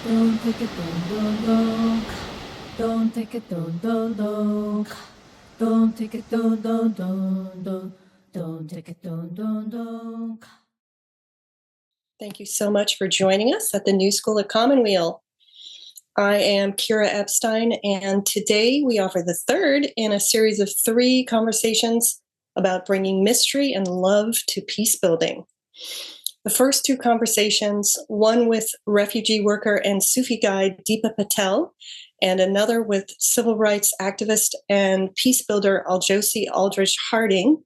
Don't take it, don't. Don't take it, don't. Don't take it, don't. Don't take it, don't. Thank you so much for joining us at the New School at Commonweal. I am Kira Epstein, and today we offer the third in a series of 3 conversations about bringing mystery and love to peace building. The first 2 conversations, one with refugee worker and Sufi guide Deepa Patel, and another with civil rights activist and peace builder Aljosi Aldrich Harding,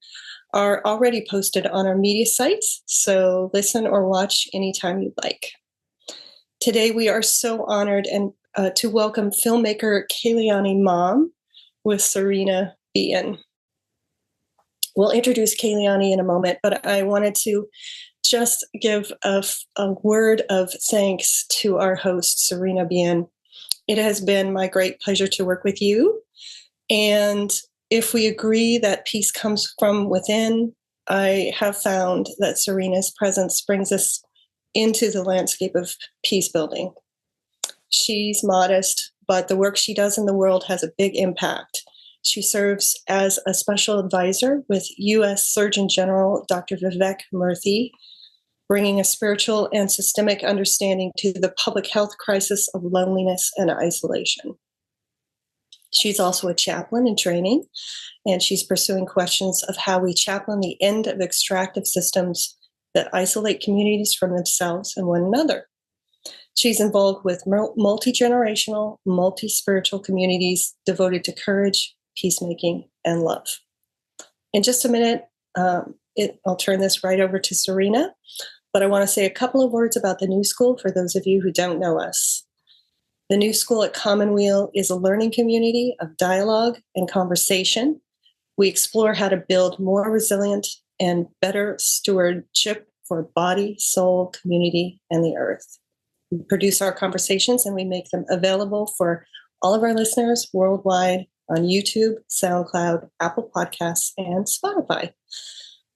are already posted on our media sites, so listen or watch anytime you'd like. Today, we are so honored to welcome filmmaker Kalyanee Mom with Serena Bian. We'll introduce Kalyanee in a moment, but I wanted to just give a word of thanks to our host, Serena Bian. It has been my great pleasure to work with you, and if we agree that peace comes from within, I have found that Serena's presence brings us into the landscape of peace building. She's modest, but the work she does in the world has a big impact. She serves as a special advisor with U.S. Surgeon General Dr. Vivek Murthy, bringing a spiritual and systemic understanding to the public health crisis of loneliness and isolation. She's also a chaplain in training, and she's pursuing questions of how we chaplain the end of extractive systems that isolate communities from themselves and one another. She's involved with multi-generational, multi-spiritual communities devoted to courage, peacemaking, and love. In just a minute, I'll turn this right over to Serena, but I want to say a couple of words about the New School for those of you who don't know us. The New School at Commonweal is a learning community of dialogue and conversation. We explore how to build more resilient and better stewardship for body, soul, community, and the earth. We produce our conversations and we make them available for all of our listeners worldwide on YouTube, SoundCloud, Apple Podcasts, and Spotify.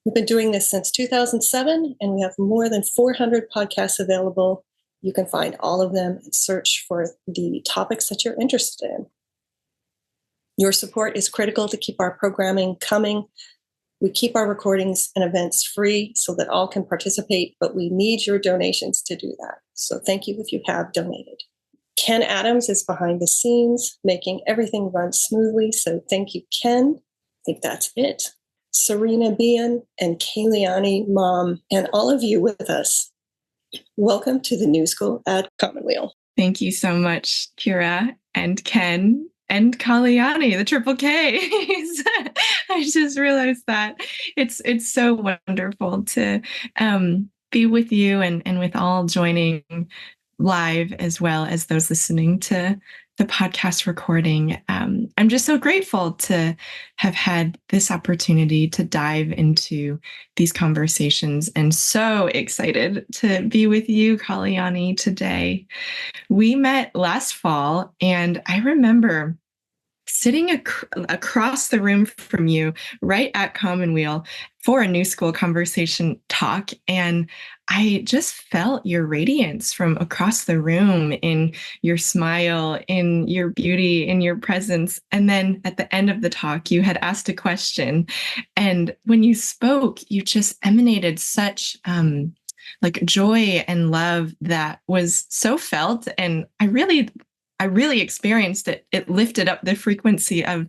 We've been doing this since 2007, and we have more than 400 podcasts available. You can find all of them and search for the topics that you're interested in. Your support is critical to keep our programming coming. We keep our recordings and events free so that all can participate, but we need your donations to do that. So thank you if you have donated. Ken Adams is behind the scenes, making everything run smoothly. So thank you, Ken. I think that's it. Serena Bian and Kalyanee Mom and all of you with us. Welcome to the New School at Commonweal. Thank you so much, Kira and Ken and Kalyanee, the triple Ks. I just realized that it's so wonderful to be with you and with all joining live as well as those listening to the podcast recording. I'm just so grateful to have had this opportunity to dive into these conversations and so excited to be with you, Kalyanee, today. We met last fall, and I remember sitting across the room from you right at Commonweal for a New School conversation talk. And I just felt your radiance from across the room, in your smile, in your beauty, in your presence. And then at the end of the talk, you had asked a question. And when you spoke, you just emanated such like joy and love that was so felt. And I really experienced it. It lifted up the frequency of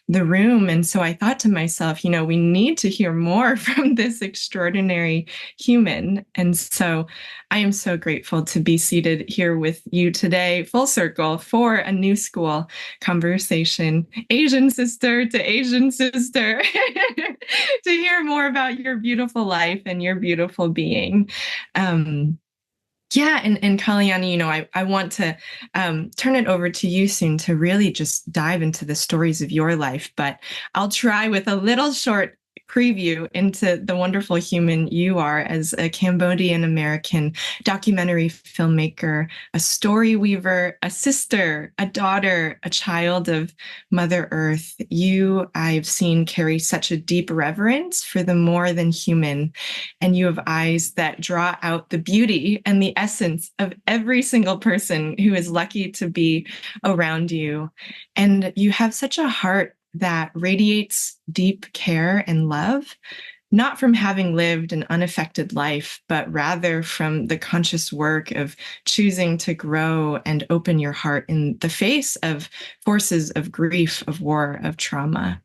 the room. And so I thought to myself, we need to hear more from this extraordinary human. And so I am so grateful to be seated here with you today, full circle, for a New School conversation, Asian sister to Asian sister, to hear more about your beautiful life and your beautiful being. Yeah, and Kalyanee, I want to turn it over to you soon to really just dive into the stories of your life, but I'll try with a little short preview into the wonderful human you are as a Cambodian American documentary filmmaker, a story weaver, a sister, a daughter, a child of Mother Earth. You, I've seen, carry such a deep reverence for the more than human, and you have eyes that draw out the beauty and the essence of every single person who is lucky to be around you. And you have such a heart that radiates deep care and love, not from having lived an unaffected life, but rather from the conscious work of choosing to grow and open your heart in the face of forces of grief, of war, of trauma.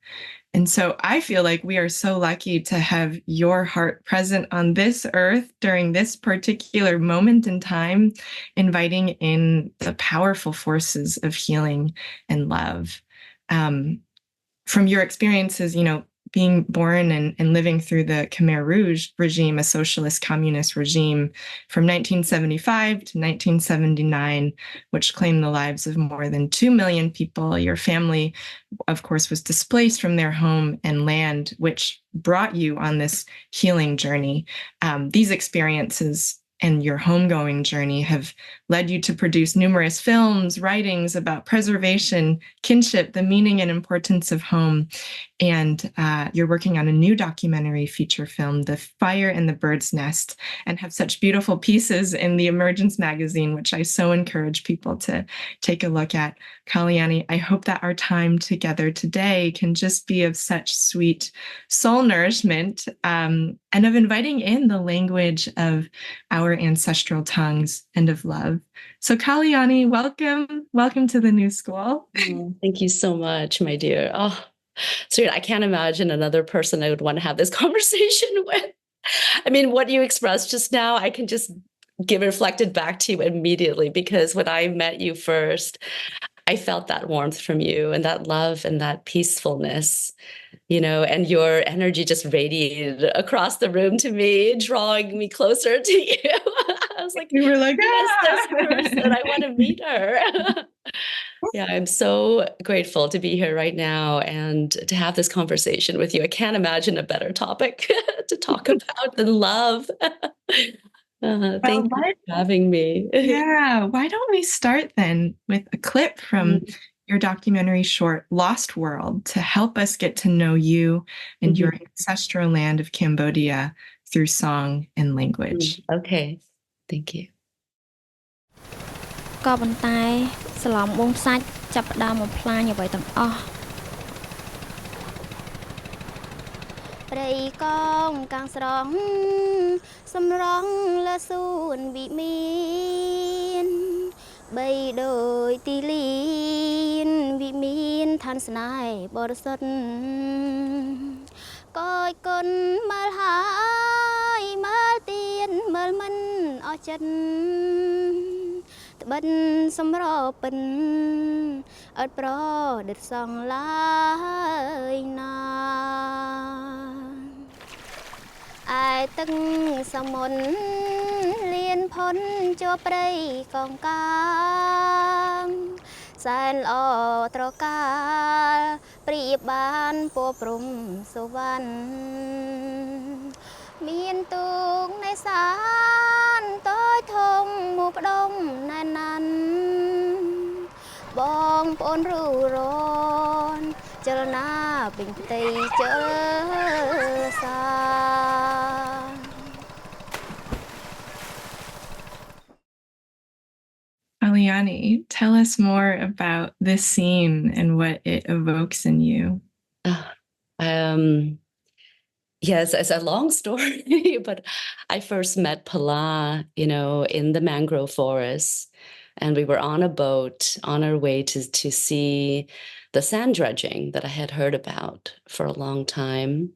And so I feel like we are so lucky to have your heart present on this earth during this particular moment in time, inviting in the powerful forces of healing and love. From your experiences, being born and living through the Khmer Rouge regime, a socialist communist regime from 1975 to 1979, which claimed the lives of more than 2 million people. Your family, of course, was displaced from their home and land, which brought you on this healing journey. These experiences and your homegoing journey have led you to produce numerous films, writings about preservation, kinship, the meaning and importance of home. And you're working on a new documentary feature film, The Fire and the Bird's Nest, and have such beautiful pieces in the Emergence magazine, which I so encourage people to take a look at. Kalyanee, I hope that our time together today can just be of such sweet soul nourishment, and of inviting in the language of our ancestral tongues and of love. So Kalyanee, welcome to the New School. Oh, thank you so much, my dear. Oh, Serena, I can't imagine another person I would want to have this conversation with. I mean, what you expressed just now, I can just give reflected back to you immediately, because when I met you first, I felt that warmth from you and that love and that peacefulness, and your energy just radiated across the room to me, drawing me closer to you. I was like, you were like, yes, this person, I want to meet her. Yeah, I'm so grateful to be here right now and to have this conversation with you. I can't imagine a better topic to talk about than love. Thank you for having me. Yeah, why don't we start then with a clip from your documentary short, Lost World, to help us get to know you and your ancestral land of Cambodia through song and language. Okay, thank you. ក៏ប៉ុន្តែស្លំបងសាច់ចាប់ផ្ដើមបំផ្លាញអ្វីទាំងអស់ព្រៃកងកាំងស្រងសម្រងលើសួនវិមានបីដូចទីលៀនវិមានឋានស្នេហ៍បរិសុទ្ធកយគុណមើលហើយមើលទៀនមើលមិនអស់ចិត្ត បិនសម្រពិនអត់ប្រដិតសងឡើយណាឯទឹកសមុទ្រលៀនផុនជាប់ព្រៃកងកាងសែនល្អត្រកាលព្រៀបបានពណ៌ព្រំសុវណ្ណ មានទូកនៃសានតូចធំមកផ្ដុំណែនណាន់បងប្អូនរូរនចលនាពេញផ្ទៃជើសា Kalyanee, tell us more about this scene and what it evokes in you. Yes, it's a long story, but I first met Pala, in the mangrove forest, and we were on a boat on our way to see the sand dredging that I had heard about for a long time.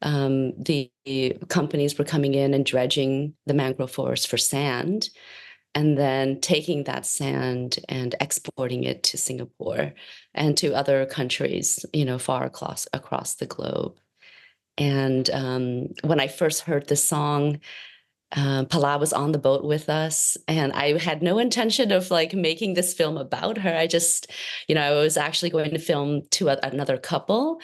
The companies were coming in and dredging the mangrove forest for sand, and then taking that sand and exporting it to Singapore and to other countries, far across the globe. And when I first heard the song, Pala was on the boat with us, and I had no intention of making this film about her. I just, I was actually going to film to another couple,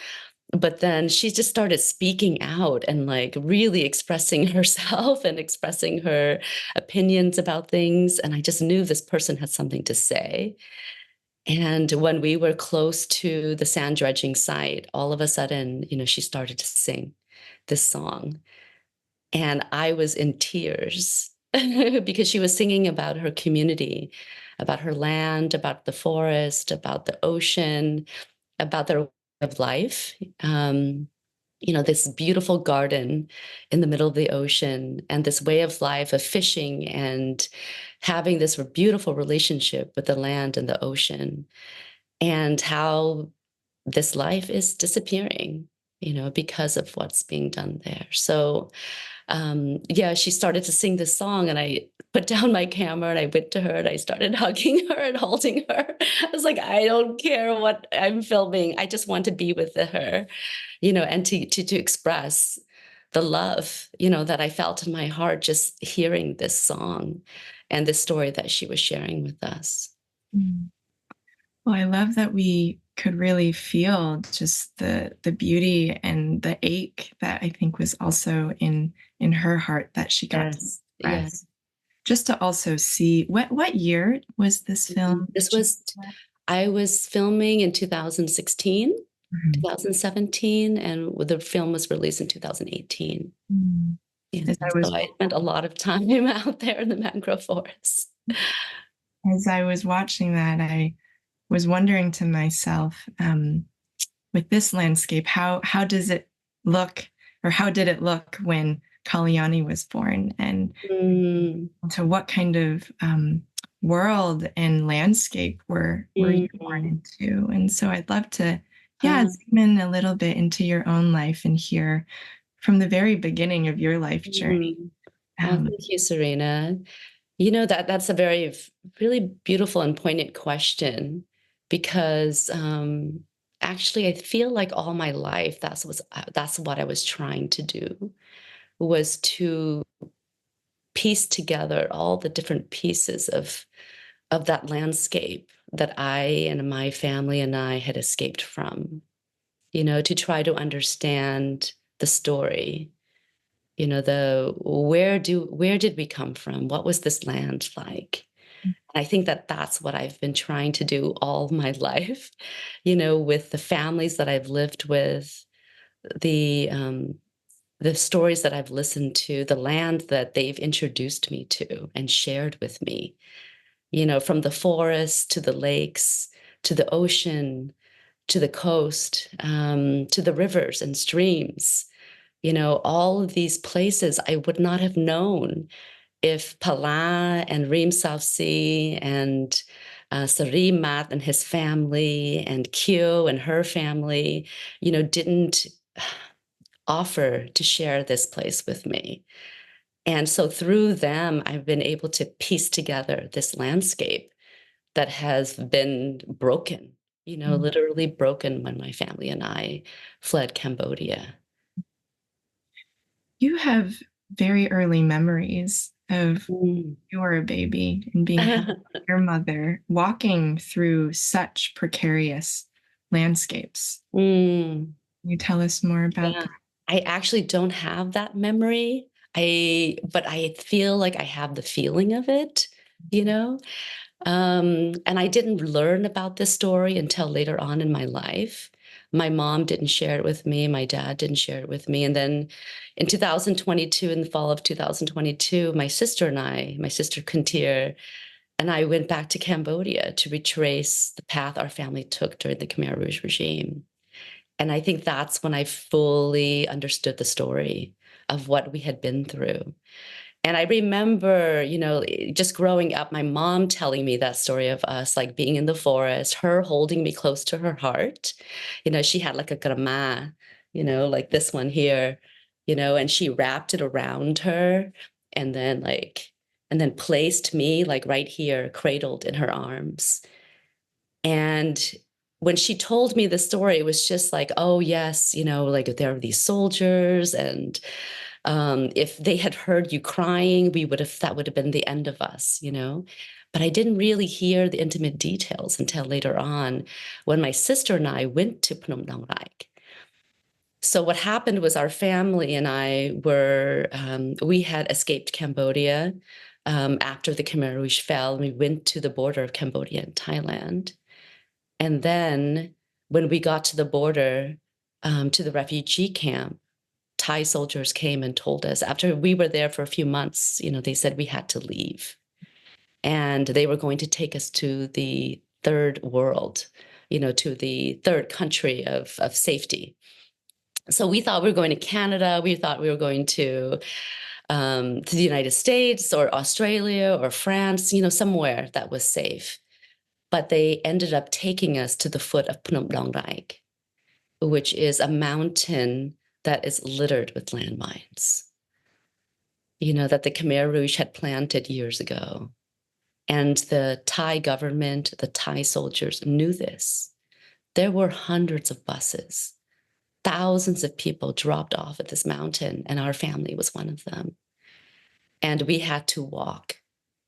but then she just started speaking out and like really expressing herself and expressing her opinions about things. And I just knew this person had something to say. And when we were close to the sand dredging site, all of a sudden, she started to sing this song. And I was in tears because she was singing about her community, about her land, about the forest, about the ocean, about their way of life. This beautiful garden in the middle of the ocean, and this way of life of fishing and having this beautiful relationship with the land and the ocean, and how this life is disappearing, because of what's being done there. So she started to sing this song, and I put down my camera and I went to her and I started hugging her and holding her. I was like, I don't care what I'm filming. I just want to be with her, and to express the love, that I felt in my heart just hearing this song and this story that she was sharing with us. Well, I love that we could really feel just the beauty and the ache that I think was also in her heart that she got to express. Yes. Just to also see what year was this film? I was filming in 2016, 2017, and the film was released in 2018. So I spent a lot of time out there in the mangrove forest. As I was watching that, I was wondering to myself, with this landscape, how does it look, or how did it look when Kalyanee was born, and to what kind of world and landscape were you born into? And so I'd love to zoom in a little bit into your own life and hear from the very beginning of your life journey. Thank you, Serena. That's a very, really beautiful and poignant question, because actually I feel like all my life that's what I was trying to do, was to piece together all the different pieces of that landscape that I and my family and I had escaped from, to try to understand the story, where did we come from? What was this land like? And I think that's what I've been trying to do all my life, with the families that I've lived with, the stories that I've listened to, the land that they've introduced me to and shared with me, from the forest to the lakes, to the ocean, to the coast, to the rivers and streams. All of these places I would not have known if Pala and Reem South Sea and Sarimat and his family and Kyo and her family, didn't offer to share this place with me. And so through them, I've been able to piece together this landscape that has been broken, literally broken when my family and I fled Cambodia. You have very early memories of you were a baby and being held by your mother, walking through such precarious landscapes. Can you tell us more about that? I actually don't have that memory. But I feel like I have the feeling of it, and I didn't learn about this story until later on in my life. My mom didn't share it with me. My dad didn't share it with me. And then in 2022, in the fall of 2022, my sister Kuntir, and I went back to Cambodia to retrace the path our family took during the Khmer Rouge regime. And I think that's when I fully understood the story of what we had been through. And I remember, just growing up, my mom telling me that story of us, like being in the forest, her holding me close to her heart. She had like a grama, like this one here, and she wrapped it around her and then placed me like right here, cradled in her arms. And when she told me the story, it was just like, oh yes, like there are these soldiers, and if they had heard you crying, that would have been the end of us, But I didn't really hear the intimate details until later on, when my sister and I went to Phnom Dang Rai. So what happened was our family and I were, we had escaped Cambodia after the Khmer Rouge fell. We went to the border of Cambodia and Thailand. And then when we got to the border, to the refugee camp, Thai soldiers came and told us, after we were there for a few months, they said we had to leave. And they were going to take us to the third world, to the third country of safety. So we thought we were going to Canada. We thought we were going to the United States or Australia or France, somewhere that was safe. But they ended up taking us to the foot of Phnom Dong Rai, which is a mountain that is littered with landmines, that the Khmer Rouge had planted years ago. And the Thai government, the Thai soldiers knew this. There were hundreds of buses. Thousands of people dropped off at this mountain, and our family was one of them. And we had to walk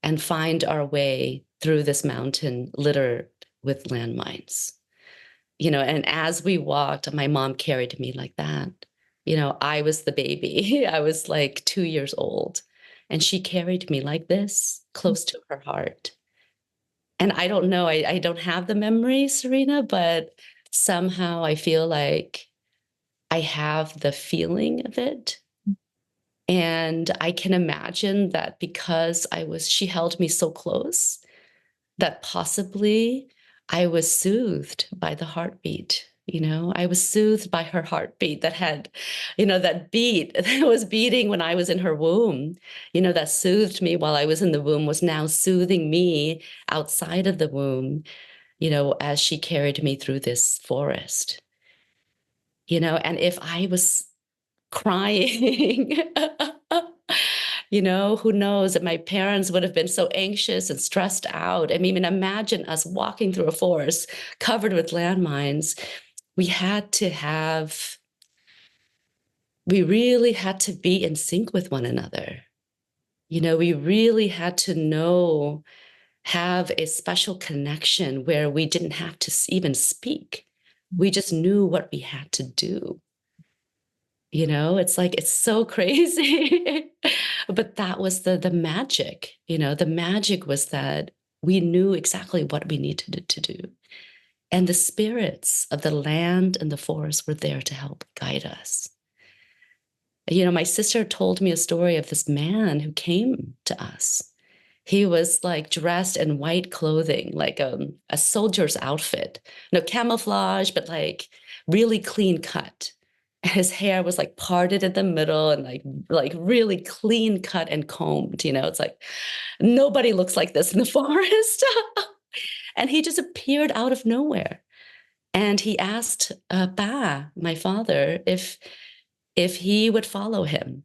and find our way through this mountain littered with landmines. And as we walked, my mom carried me like that. I was the baby. I was like 2 years old, and she carried me like this, close to her heart. And I don't know, I don't have the memory, Serena, but somehow I feel like I have the feeling of it. And I can imagine that because she held me so close, that possibly I was soothed by the heartbeat. I was soothed by her heartbeat that had, that beat that was beating when I was in her womb, that soothed me while I was in the womb was now soothing me outside of the womb, as she carried me through this forest. And if I was crying, who knows, that my parents would have been so anxious and stressed out. I mean, imagine us walking through a forest covered with landmines. We really had to be in sync with one another. We really had to have a special connection where we didn't have to even speak. We just knew what we had to do. It's like, it's so crazy. But that was the magic. The magic was that we knew exactly what we needed to do. And the spirits of the land and the forest were there to help guide us. My sister told me a story of this man who came to us. He was like dressed in white clothing, like a soldier's outfit, no camouflage, but like really clean cut. His hair was like parted in the middle and like really clean cut and combed. It's like nobody looks like this in the forest. And he just appeared out of nowhere. And he asked Ba, my father, if he would follow him.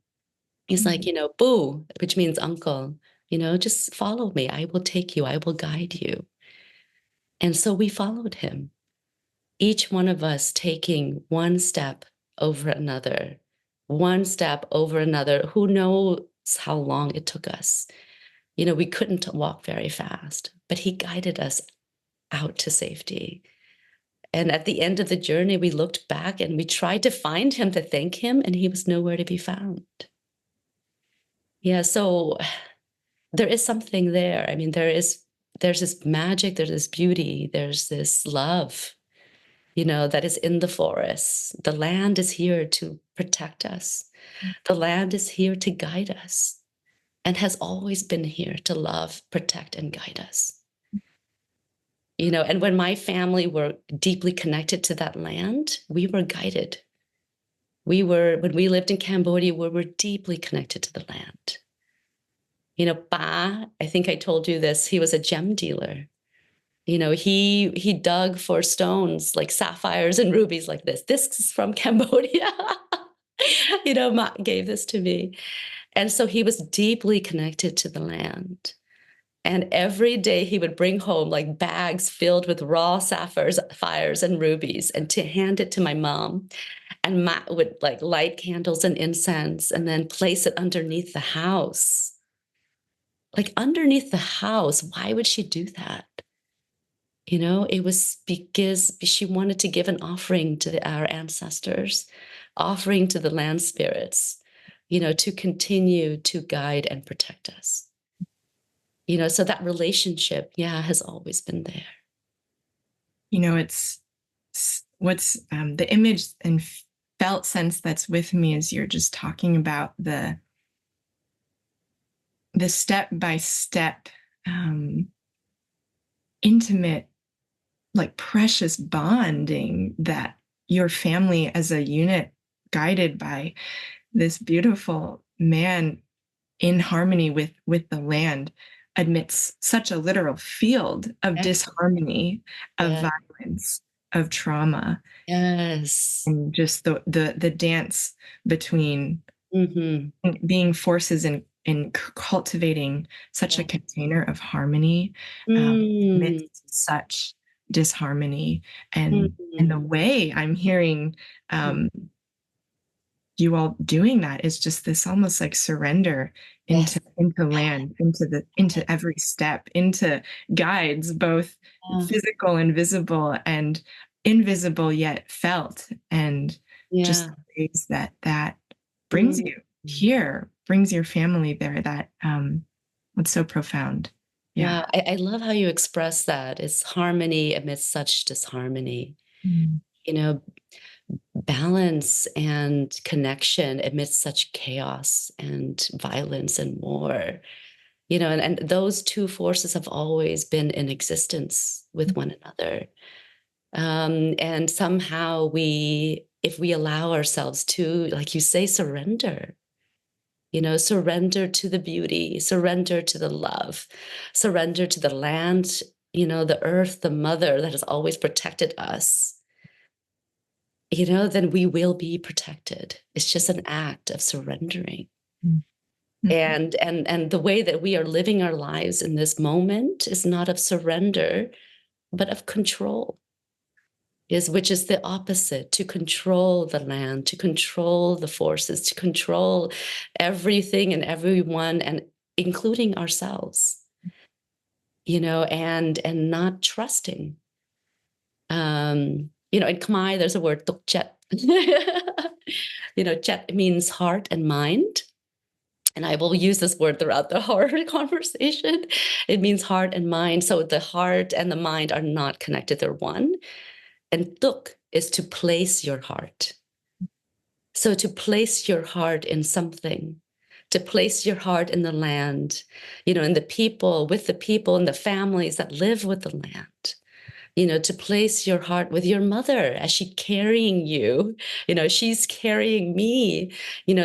He's like, Bu, which means uncle, just follow me. I will take you. I will guide you. And so we followed him, each one of us taking one step over another, one step over another. Who knows how long it took us? We couldn't walk very fast, but he guided us out to safety. And at the end of the journey, we looked back and we tried to find him, to thank him, and he was nowhere to be found. Yeah, so there is something there. I mean, there's this magic, there's this beauty, there's this love, that is in the forest. The land is here to protect us. The land is here to guide us, and has always been here to love, protect, and guide us. And when my family were deeply connected to that land, we were guided. When we lived in Cambodia, we were deeply connected to the land. Ba, I think I told you this, he was a gem dealer. He dug for stones like sapphires and rubies like this. This is from Cambodia. Ma gave this to me. And so he was deeply connected to the land. And every day he would bring home like bags filled with raw sapphires and rubies, and to hand it to my mom. And Ma would like light candles and incense and then place it underneath the house. Like underneath the house, why would she do that? It was because she wanted to give an offering to our ancestors offering to the land spirits, to continue to guide and protect us. So that relationship, has always been there. It's what's the image and felt sense that's with me as you're just talking about the step-by-step intimate, like precious bonding that your family as a unit, guided by this beautiful man in harmony with the land, amidst such a literal field of disharmony, of violence, of trauma. Yes. And just the dance between being forces in cultivating such a container of harmony amidst such disharmony. And the way I'm hearing you all doing that is just this almost like surrender into land, into every step, into guides, both physical and visible, and invisible yet felt, and just ways that brings you here, brings your family there. That what's so profound. Yeah, I love how you express that. It's harmony amidst such disharmony. Balance and connection amidst such chaos and violence and war. And those two forces have always been in existence with one another. And somehow if we allow ourselves to, like you say, surrender, surrender to the beauty, surrender to the love, surrender to the land, the earth, the mother that has always protected us, then we will be protected. It's just an act of surrendering. And the way that we are living our lives in this moment is not of surrender, but of control. Which is the opposite, to control the land, to control the forces, to control everything and everyone, and including ourselves, and not trusting. In Khmer, there's a word, tukchet. Chet means heart and mind. And I will use this word throughout the whole conversation. It means heart and mind. So the heart and the mind are not connected, they're one. And tuk is to place your heart. So to place your heart in something, to place your heart in the land, in the people, with the people and the families that live with the land. To place your heart with your mother as she's carrying you. She's carrying me,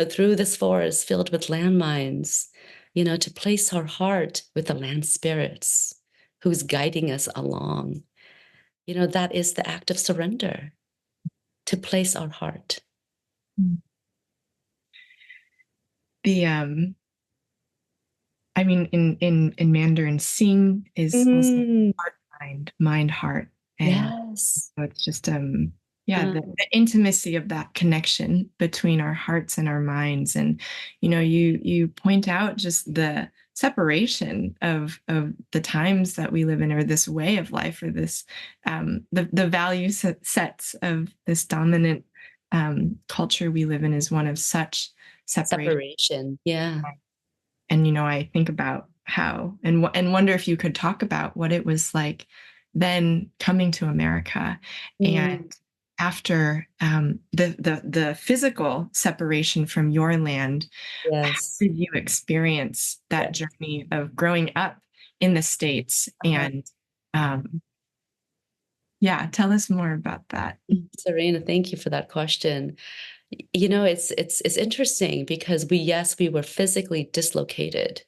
through this forest filled with landmines. To place our heart with the land spirits who's guiding us along. That is the act of surrender, to place our heart. In Mandarin, sing is also heart, mind, heart. And so it's just, the intimacy of that connection between our hearts and our minds. And, you point out just the separation of the times that we live in, or this way of life, or this, the value sets of this dominant culture we live in is one of such separation. Yeah. And, I think about how, and wonder if you could talk about what it was like then coming to America, and after the physical separation from your land. How did you experience that journey of growing up in the States? And tell us more about that. Serena, thank you for that question. It's interesting because we were physically dislocated,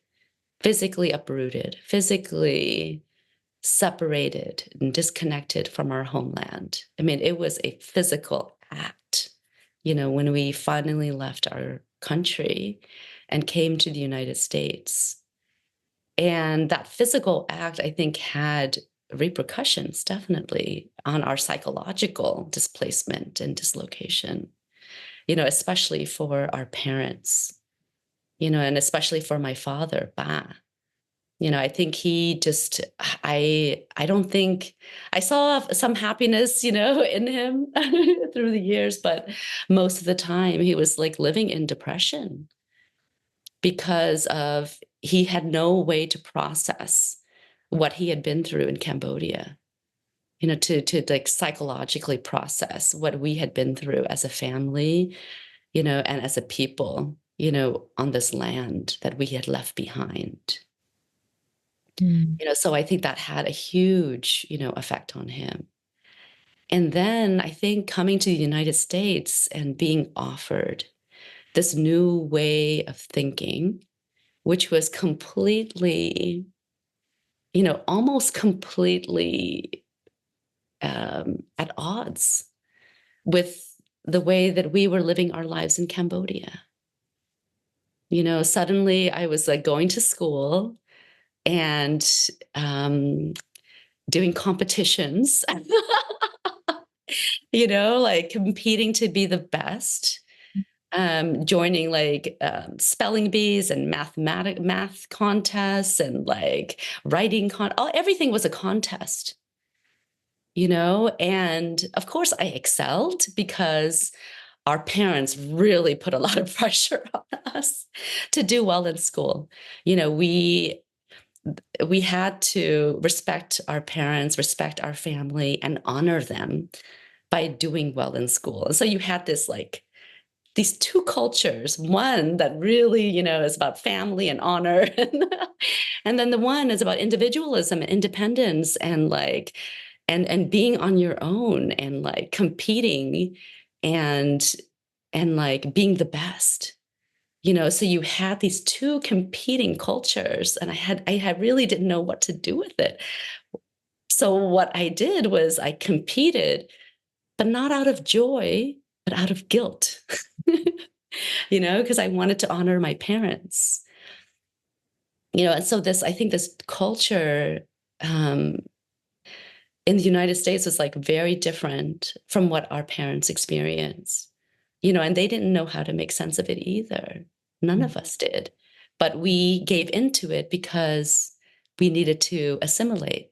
physically uprooted, physically separated and disconnected from our homeland. It was a physical act, when we finally left our country and came to the United States. And that physical act, I think, had repercussions definitely on our psychological displacement and dislocation, especially for our parents, and especially for my father, Ba. I think he just, I don't think, I saw some happiness, in him through the years, but most of the time he was like living in depression because he had no way to process what he had been through in Cambodia, to like psychologically process what we had been through as a family, and as a people, on this land that we had left behind. So I think that had a huge, effect on him. And then I think coming to the United States and being offered this new way of thinking, which was completely, almost completely at odds with the way that we were living our lives in Cambodia. Suddenly I was like going to school and doing competitions, like competing to be the best, joining like spelling bees and math contests and like writing everything was a contest, and of course I excelled because our parents really put a lot of pressure on us to do well in school. We had to respect our parents, respect our family, and honor them by doing well in school. And so you had this like these two cultures, one that really, is about family and honor. And then the one is about individualism and independence and like, and being on your own and like competing and like being the best. So you had these two competing cultures, and I really didn't know what to do with it. So what I did was I competed, but not out of joy, but out of guilt, because I wanted to honor my parents. And so I think this culture in the United States was like very different from what our parents experienced, and they didn't know how to make sense of it either. None of us did, but we gave into it because we needed to assimilate.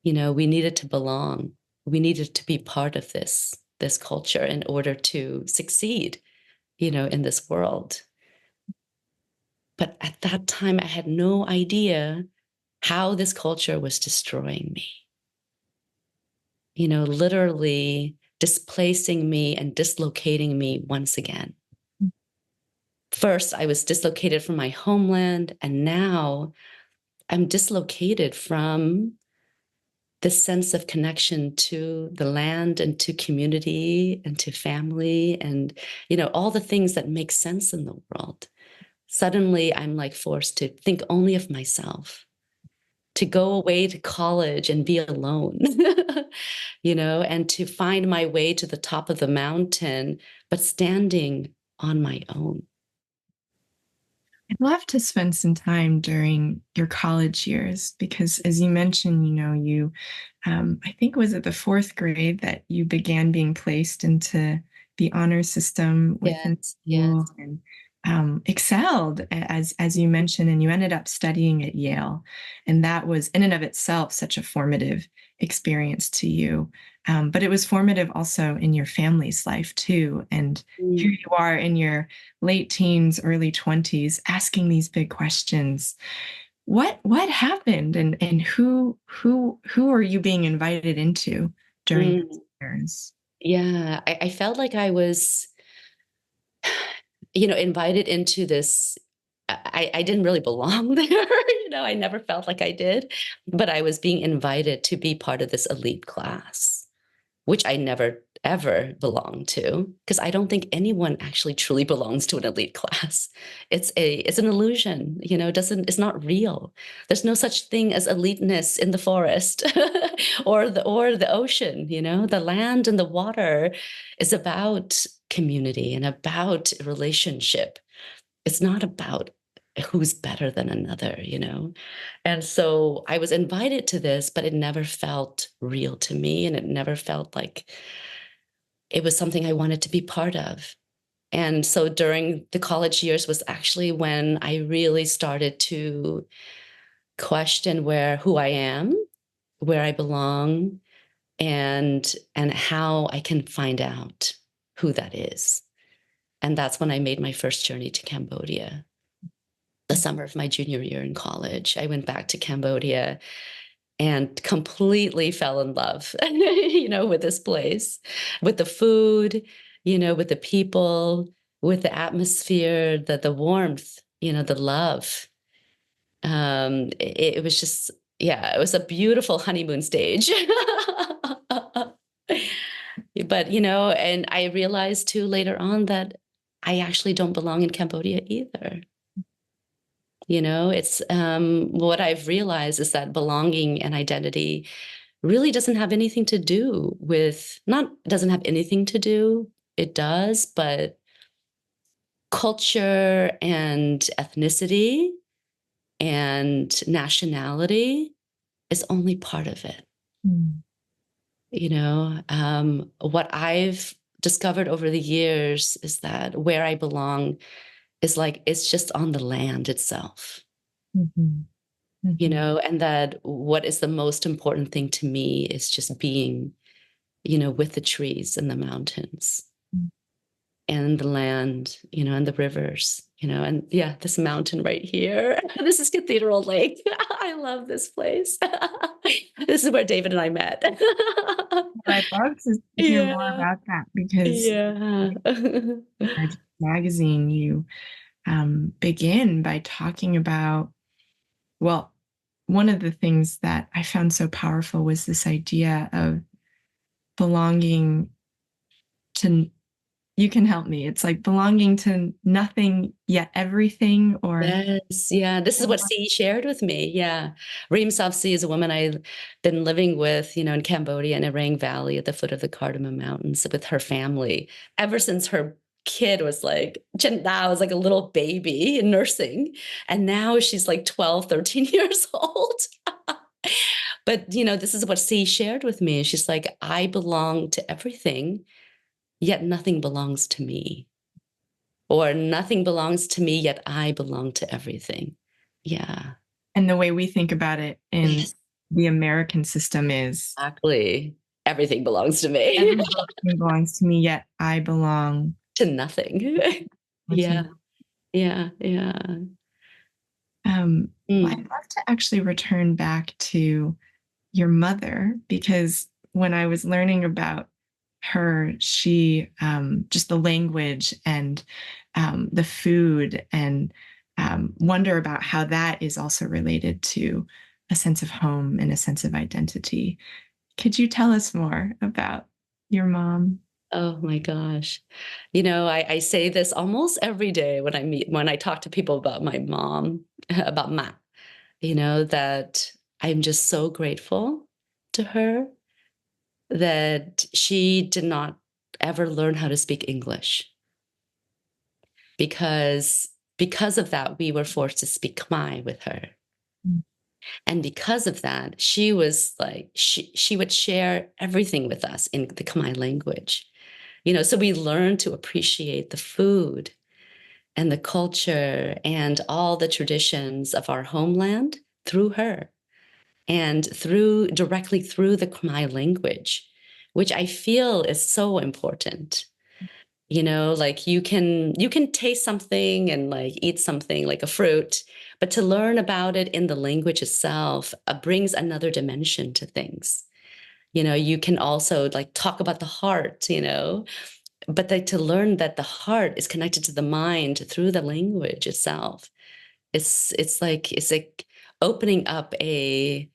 We needed to belong. We needed to be part of this culture in order to succeed, in this world. But at that time, I had no idea how this culture was destroying me. Literally displacing me and dislocating me once again. First, I was dislocated from my homeland, and now I'm dislocated from the sense of connection to the land and to community and to family and, all the things that make sense in the world. Suddenly, I'm like forced to think only of myself, to go away to college and be alone, and to find my way to the top of the mountain, but standing on my own. I'd love to spend some time during your college years because, as you mentioned, you, I think, was it the fourth grade that you began being placed into the honor system within school and excelled, as you mentioned, and you ended up studying at Yale. And that was in and of itself such a formative experience to you. But it was formative also in your family's life too. And here you are in your late teens, early 20s, asking these big questions. What happened, and who are you being invited into during those years? Yeah, I felt like I was, invited into this. I didn't really belong there. I never felt like I did, but I was being invited to be part of this elite class, which I never, ever belonged to, because I don't think anyone actually truly belongs to an elite class. It's an illusion, it's not real. There's no such thing as eliteness in the forest or the ocean, the land and the water is about community and about relationship. It's not about who's better than another, And so I was invited to this, but it never felt real to me. And it never felt like it was something I wanted to be part of. And so during the college years was actually when I really started to question who I am, where I belong, and how I can find out who that is. And that's when I made my first journey to Cambodia. The summer of my junior year in college, I went back to Cambodia and completely fell in love, with this place, with the food, with the people, with the atmosphere, the warmth, the love. It was just, it was a beautiful honeymoon stage. But, and I realized too later on that I actually don't belong in Cambodia either. It's what I've realized is that belonging and identity really doesn't have anything to do with, doesn't have anything to do, it does, but culture and ethnicity and nationality is only part of it. What I've discovered over the years is that where I belong is it's just on the land itself. And that what is the most important thing to me is just being, with the trees and the mountains and the land, and the rivers, and this mountain right here. This is Cathedral Lake. I love this place. This is where David and I met. I'd love to hear more about that because in our magazine, you begin by talking about, well, one of the things that I found so powerful was this idea of belonging to, you can help me. It's like belonging to nothing yet everything, or yes, this is what C shared with me. Reem Savsi is a woman I've been living with, in Cambodia in Arang Valley at the foot of the Cardamom Mountains with her family ever since her kid was like a little baby in nursing, and now she's like 12, 13 years old. But this is what C shared with me. She's like, I belong to everything, yet nothing belongs to me. Or nothing belongs to me, yet I belong to everything. And the way we think about it in the American system is exactly everything belongs to me. Everything belongs to me, yet I belong to nothing. I'd love to actually return back to your mother, because when I was learning about her, she just the language and the food, and wonder about how that is also related to a sense of home and a sense of identity. Could you tell us more about your mom? Oh my gosh. I say this almost every day when I talk to people about my mom, about Ma, that I'm just so grateful to her that she did not ever learn how to speak English. Because of that, we were forced to speak Khmer with her. And because of that, she was like, she would share everything with us in the Khmer language. So we learned to appreciate the food and the culture and all the traditions of our homeland through her, and directly through the Khmer language, which I feel is so important. Like you can taste something and like eat something like a fruit, but to learn about it in the language itself brings another dimension to things. You can also like talk about the heart, but to learn that the heart is connected to the mind through the language itself. It's like opening up a,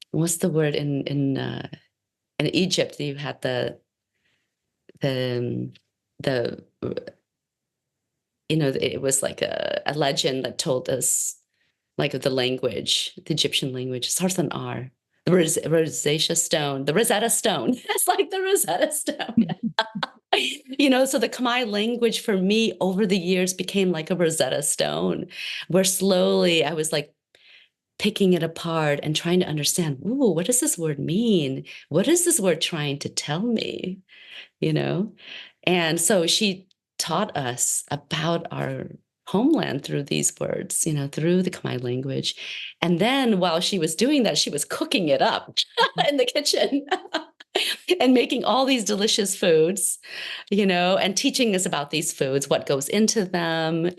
what's the word in Egypt? You had the it was like a legend that told us like the language, the Egyptian language, Sarthan R, the Rosacea stone, the Rosetta Stone. It's like the Rosetta Stone. So the Khmer language for me over the years became like a Rosetta Stone, where slowly I was like picking it apart and trying to understand, ooh, what does this word mean? What is this word trying to tell me? And so she taught us about our homeland through these words, through the Khmer language. And then while she was doing that, she was cooking it up in the kitchen and making all these delicious foods, and teaching us about these foods, what goes into them,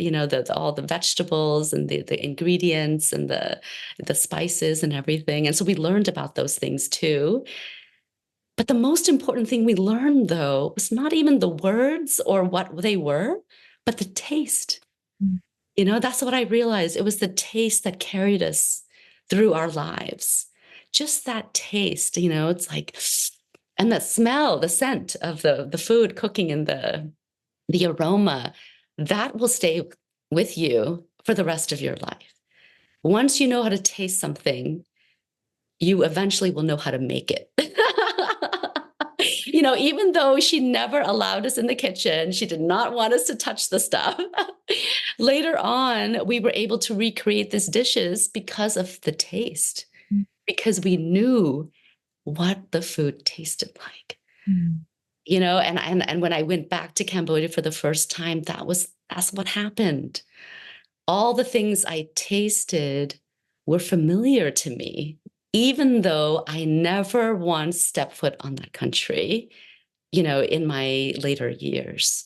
all the vegetables and the ingredients and the spices and everything. And so we learned about those things too. But the most important thing we learned, though, was not even the words or what they were, but the taste. That's what I realized. It was the taste that carried us through our lives. Just that taste, it's like, and the smell, the scent of the food cooking and the aroma, that will stay with you for the rest of your life. Once you know how to taste something, you eventually will know how to make it. Even though she never allowed us in the kitchen, she did not want us to touch the stuff. Later on, we were able to recreate these dishes because of the taste, because we knew what the food tasted like. And when I went back to Cambodia for the first time, that's what happened. All the things I tasted were familiar to me, even though I never once stepped foot on that country, in my later years.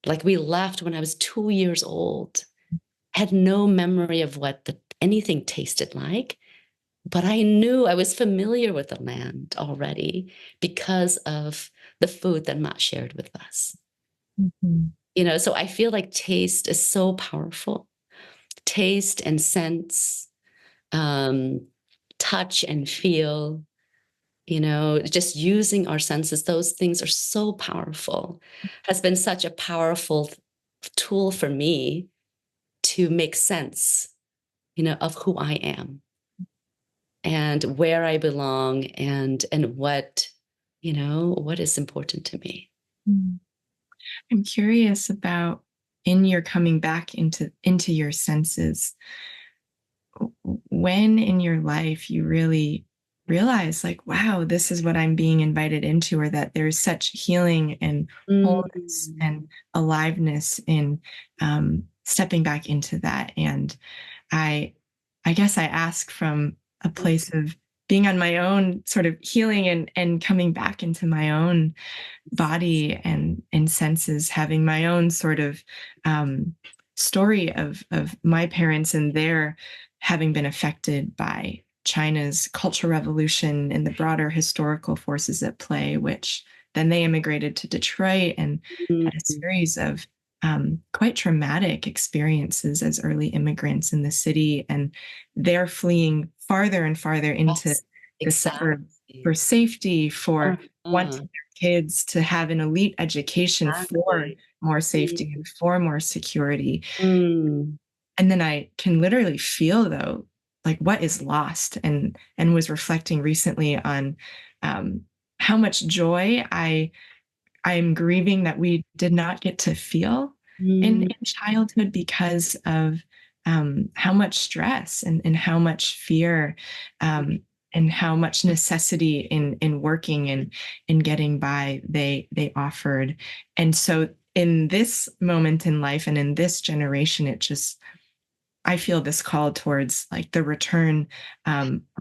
Like, we left when I was 2 years old, had no memory of what anything tasted like, but I knew I was familiar with the land already because of the food that Ma shared with us. So I feel like taste is so powerful. Taste and sense, touch and feel, just using our senses, those things are so powerful, has been such a powerful tool for me to make sense, of who I am and where I belong and what is important to me. I'm curious about, in your coming back into your senses, when in your life you really realize, like, wow, this is what I'm being invited into, or that there's such healing and wholeness and aliveness in stepping back into that. And I guess I ask from a place of being on my own sort of healing and coming back into my own body and senses, having my own sort of story of my parents and their having been affected by China's Cultural Revolution and the broader historical forces at play, which then they immigrated to Detroit and had a series of quite traumatic experiences as early immigrants in the city. And they're fleeing farther and farther into the suburbs for safety, for wanting their kids to have an elite education for more safety and for more security. And then I can literally feel, though, like what is lost, and was reflecting recently on how much joy I am grieving that we did not get to feel in childhood because of how much stress and how much fear and how much necessity in working and in getting by they offered. And so in this moment in life and in this generation, I feel this call towards like the return,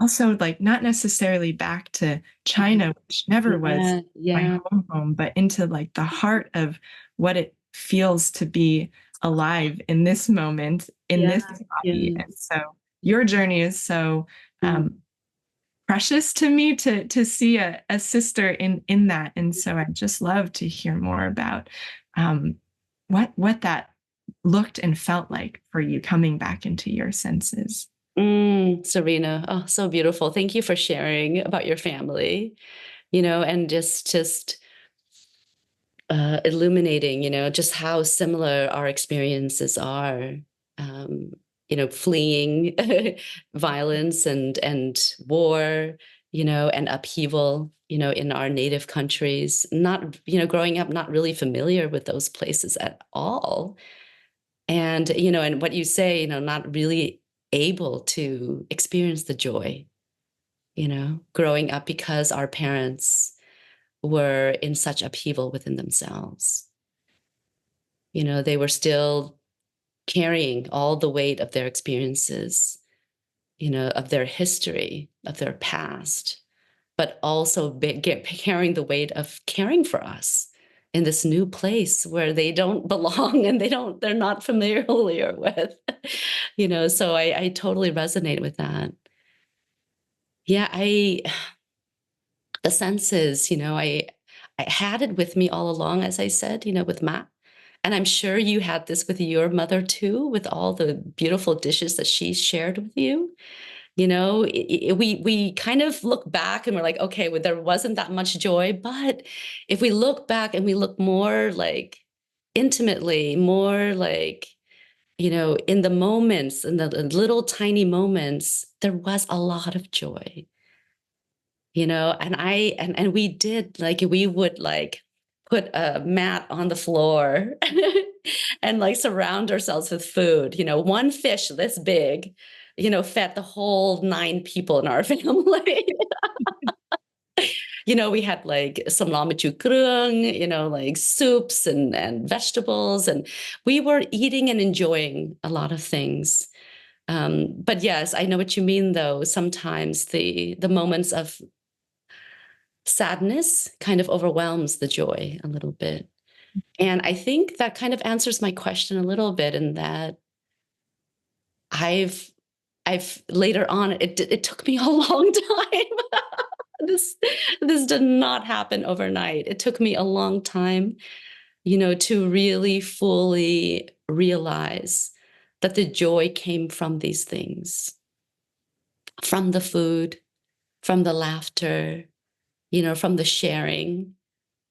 also like not necessarily back to China, which never was my home, but into like the heart of what it feels to be alive in this moment, in this body. And so your journey is so precious to me to see a sister in that. And so I'd just love to hear more about what that looked and felt like for you coming back into your senses. Serena, oh, so beautiful. Thank you for sharing about your family, and just illuminating, just how similar our experiences are, fleeing violence and war, and upheaval, in our native countries, not, growing up, not really familiar with those places at all. And, and what you say, not really able to experience the joy, growing up because our parents were in such upheaval within themselves. They were still carrying all the weight of their experiences, of their history, of their past, but also carrying the weight of caring for us in this new place where they don't belong and they're not familiar with, so I totally resonate with that. Yeah, the senses, I had it with me all along, as I said, with Matt. And I'm sure you had this with your mother too, with all the beautiful dishes that she shared with you. We kind of look back and we're like, okay, well, there wasn't that much joy. But if we look back and we look more like intimately, more like, in the moments, in the little tiny moments, there was a lot of joy. And we did, like, we would like put a mat on the floor and like surround ourselves with food. One fish this big, fed the whole 9 people in our family. We had like some krung, like soups and vegetables, and we were eating and enjoying a lot of things. But yes, I know what you mean, though. Sometimes the moments of sadness kind of overwhelms the joy a little bit. And I think that kind of answers my question a little bit, in that I've later on, it took me a long time. This did not happen overnight. It took me a long time, to really fully realize that the joy came from these things, from the food, from the laughter, from the sharing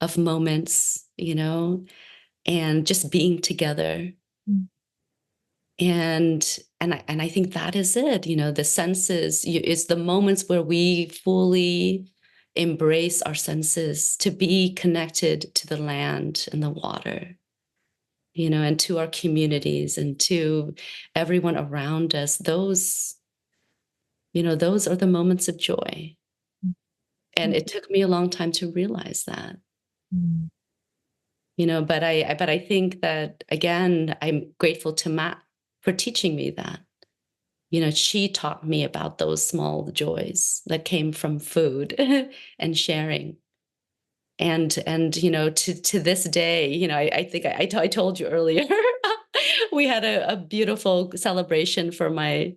of moments, and just being together. And I think that is it. The senses is the moments where we fully embrace our senses, to be connected to the land and the water, and to our communities and to everyone around us. Those are the moments of joy. And it took me a long time to realize that. But I think that, again, I'm grateful to Matt for teaching me that. She taught me about those small joys that came from food and sharing. And to this day, I think I told you earlier, we had a beautiful celebration for my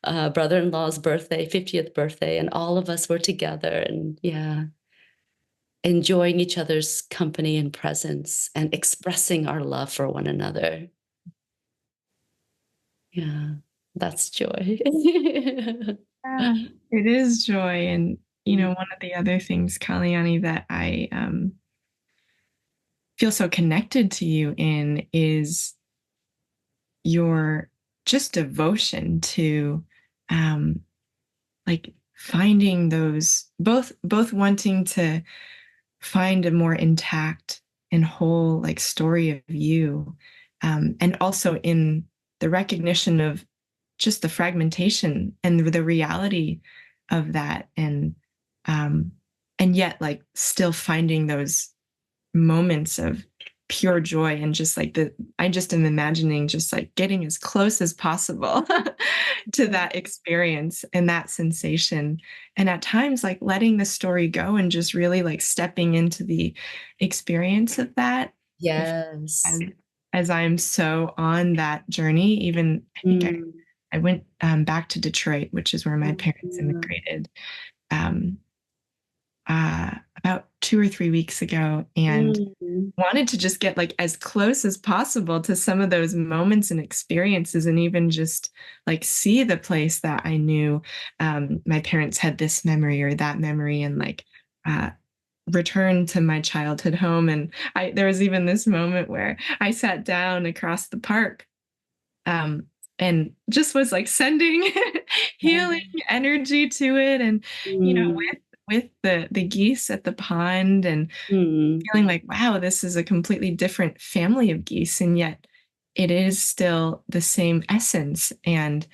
brother-in-law's birthday, 50th birthday, and all of us were together, and enjoying each other's company and presence and expressing our love for one another. Yeah, that's joy. Yeah, it is joy. And, one of the other things, Kalyanee, that I feel so connected to you in is your just devotion to like finding those, both wanting to find a more intact and whole like story of you, and also in the recognition of just the fragmentation and the reality of that, and yet like still finding those moments of pure joy, and just like I just am imagining just like getting as close as possible to that experience and that sensation, and at times like letting the story go and just really like stepping into the experience of that. Yes. As I'm so on that journey, even I think I went back to Detroit, which is where my parents immigrated, about 2 or 3 weeks ago, and wanted to just get like as close as possible to some of those moments and experiences, and even just like see the place that I knew my parents had this memory or that memory, and like return to my childhood home. And there was even this moment where I sat down across the park and just was like sending healing energy to it, and with the geese at the pond, and feeling like, wow, this is a completely different family of geese, and yet it is still the same essence. And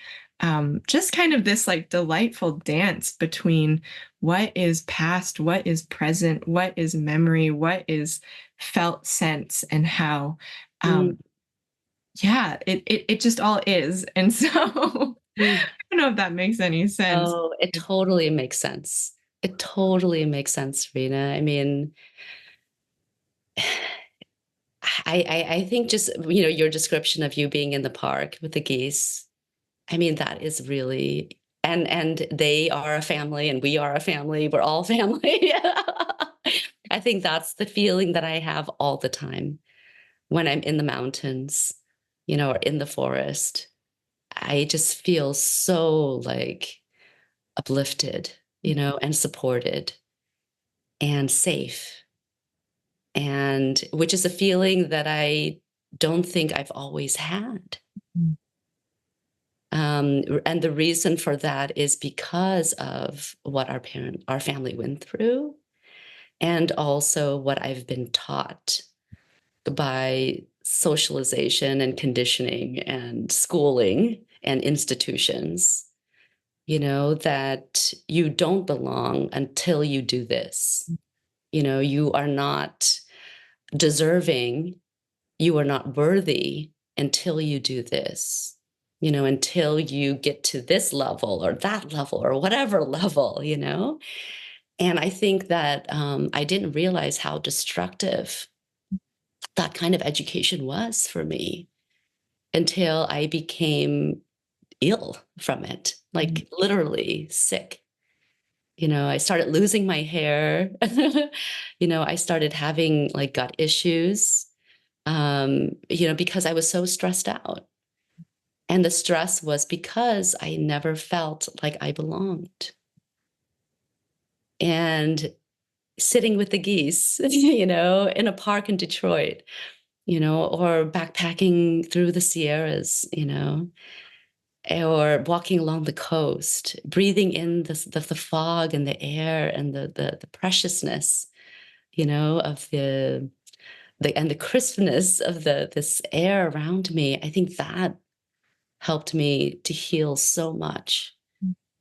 just kind of this like delightful dance between what is past, what is present, what is memory, what is felt sense, and how yeah, it just all is. And so I don't know if that makes any sense. Oh, it totally makes sense. It totally makes sense, Rena. I mean, I think just, your description of you being in the park with the geese, I mean, that is really, and they are a family and we are a family. We're all family. I think that's the feeling that I have all the time when I'm in the mountains, or in the forest. I just feel so like uplifted, and supported and safe. And which is a feeling that I don't think I've always had. And the reason for that is because of what our family went through, and also what I've been taught by socialization and conditioning and schooling and institutions, that you don't belong until you do this. You are not deserving, you are not worthy until you do this, until you get to this level or that level or whatever level, And I think that I didn't realize how destructive that kind of education was for me until I became ill from it, like literally sick. I started losing my hair. I started having like gut issues, because I was so stressed out. And the stress was because I never felt like I belonged. And sitting with the geese, in a park in Detroit, or backpacking through the Sierras, or walking along the coast, breathing in the fog and the air and the preciousness, of the and the crispness of this air around me. I think that helped me to heal so much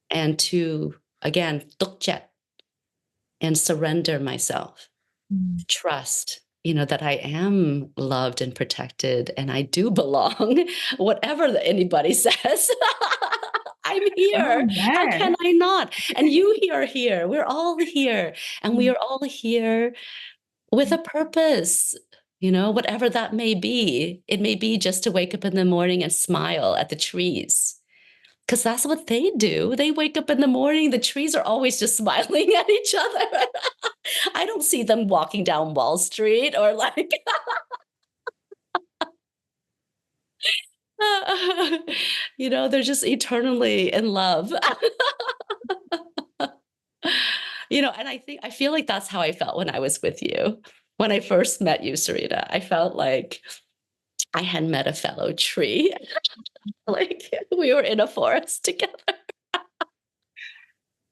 and to, again, tukjet and surrender myself, trust, that I am loved and protected and I do belong, whatever anybody says. I'm here. Oh, yeah. How can I not? And you are here. We're all here. And we are all here with a purpose, whatever that may be. It may be just to wake up in the morning and smile at the trees, because that's what they do. They wake up in the morning, the trees are always just smiling at each other. I don't see them walking down Wall Street or like, they're just eternally in love. And I feel like that's how I felt when I was with you. When I first met you, Serena, I felt like I had met a fellow tree. Like we were in a forest together.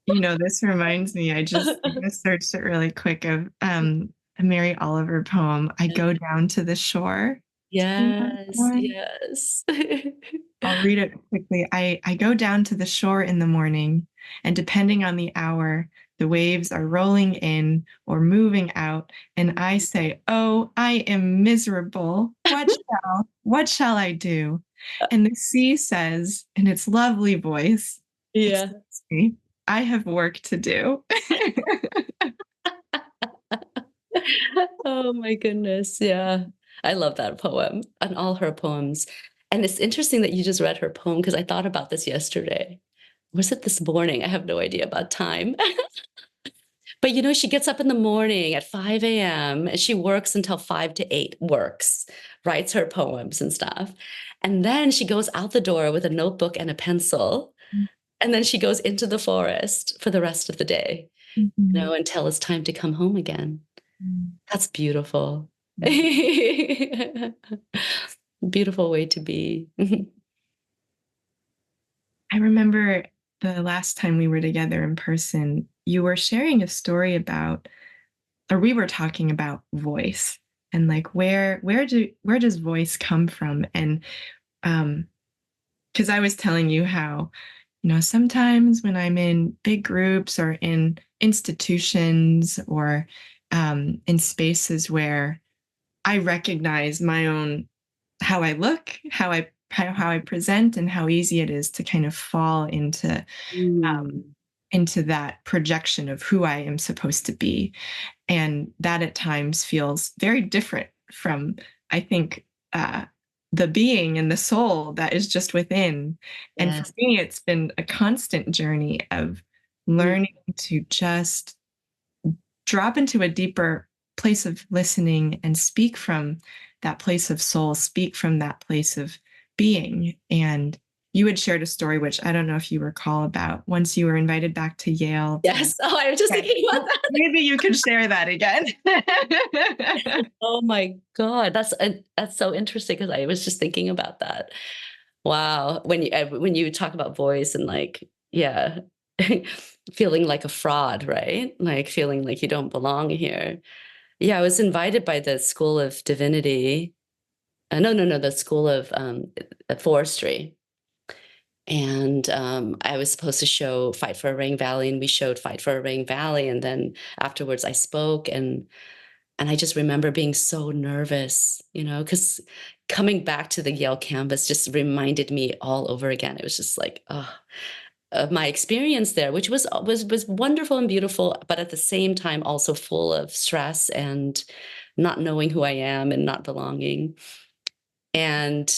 This reminds me, I just searched it really quick of a Mary Oliver poem, I Go Down to the Shore. Yes, yes. I'll read it quickly. I go down to the shore in the morning, and depending on the hour, the waves are rolling in or moving out, and I say, oh, I am miserable. What shall I do? And the sea says in its lovely voice, Yeah, I have work to do. Oh my goodness. Yeah. I love that poem and all her poems. And it's interesting that you just read her poem because I thought about this yesterday. Was it this morning? I have no idea about time. But she gets up in the morning at 5 a.m. and she works until 5 to 8, writes her poems and stuff. And then she goes out the door with a notebook and a pencil. And then she goes into the forest for the rest of the day, until it's time to come home again. That's beautiful. Beautiful way to be. I remember the last time we were together in person, you were sharing a story about, or we were talking about voice and like where does voice come from? And because I was telling you how, sometimes when I'm in big groups or in institutions or in spaces where I recognize my own how I look, how I present, and how easy it is to kind of fall into that projection of who I am supposed to be. And that at times feels very different from, I think, the being and the soul that is just within. And Yes. for me, it's been a constant journey of learning to just drop into a deeper place of listening and speak from that place of soul, speak from that place of being. And you had shared a story, which I don't know if you recall, about once you were invited back to Yale. Yes. Oh, I was just thinking about that. Maybe you could share that again. Oh my God, that's so interesting, because I was just thinking about that. Wow, when you talk about voice and like, yeah, feeling like a fraud, right? Like feeling like you don't belong here. Yeah, I was invited by the School of Divinity. No, the School of Forestry. And I was supposed to show Fight for a Rain Valley, and we showed Fight for a Rain Valley. And then afterwards I spoke, and I just remember being so nervous, because coming back to the Yale campus just reminded me all over again. It was just like, my experience there, which was wonderful and beautiful, but at the same time also full of stress and not knowing who I am and not belonging. And,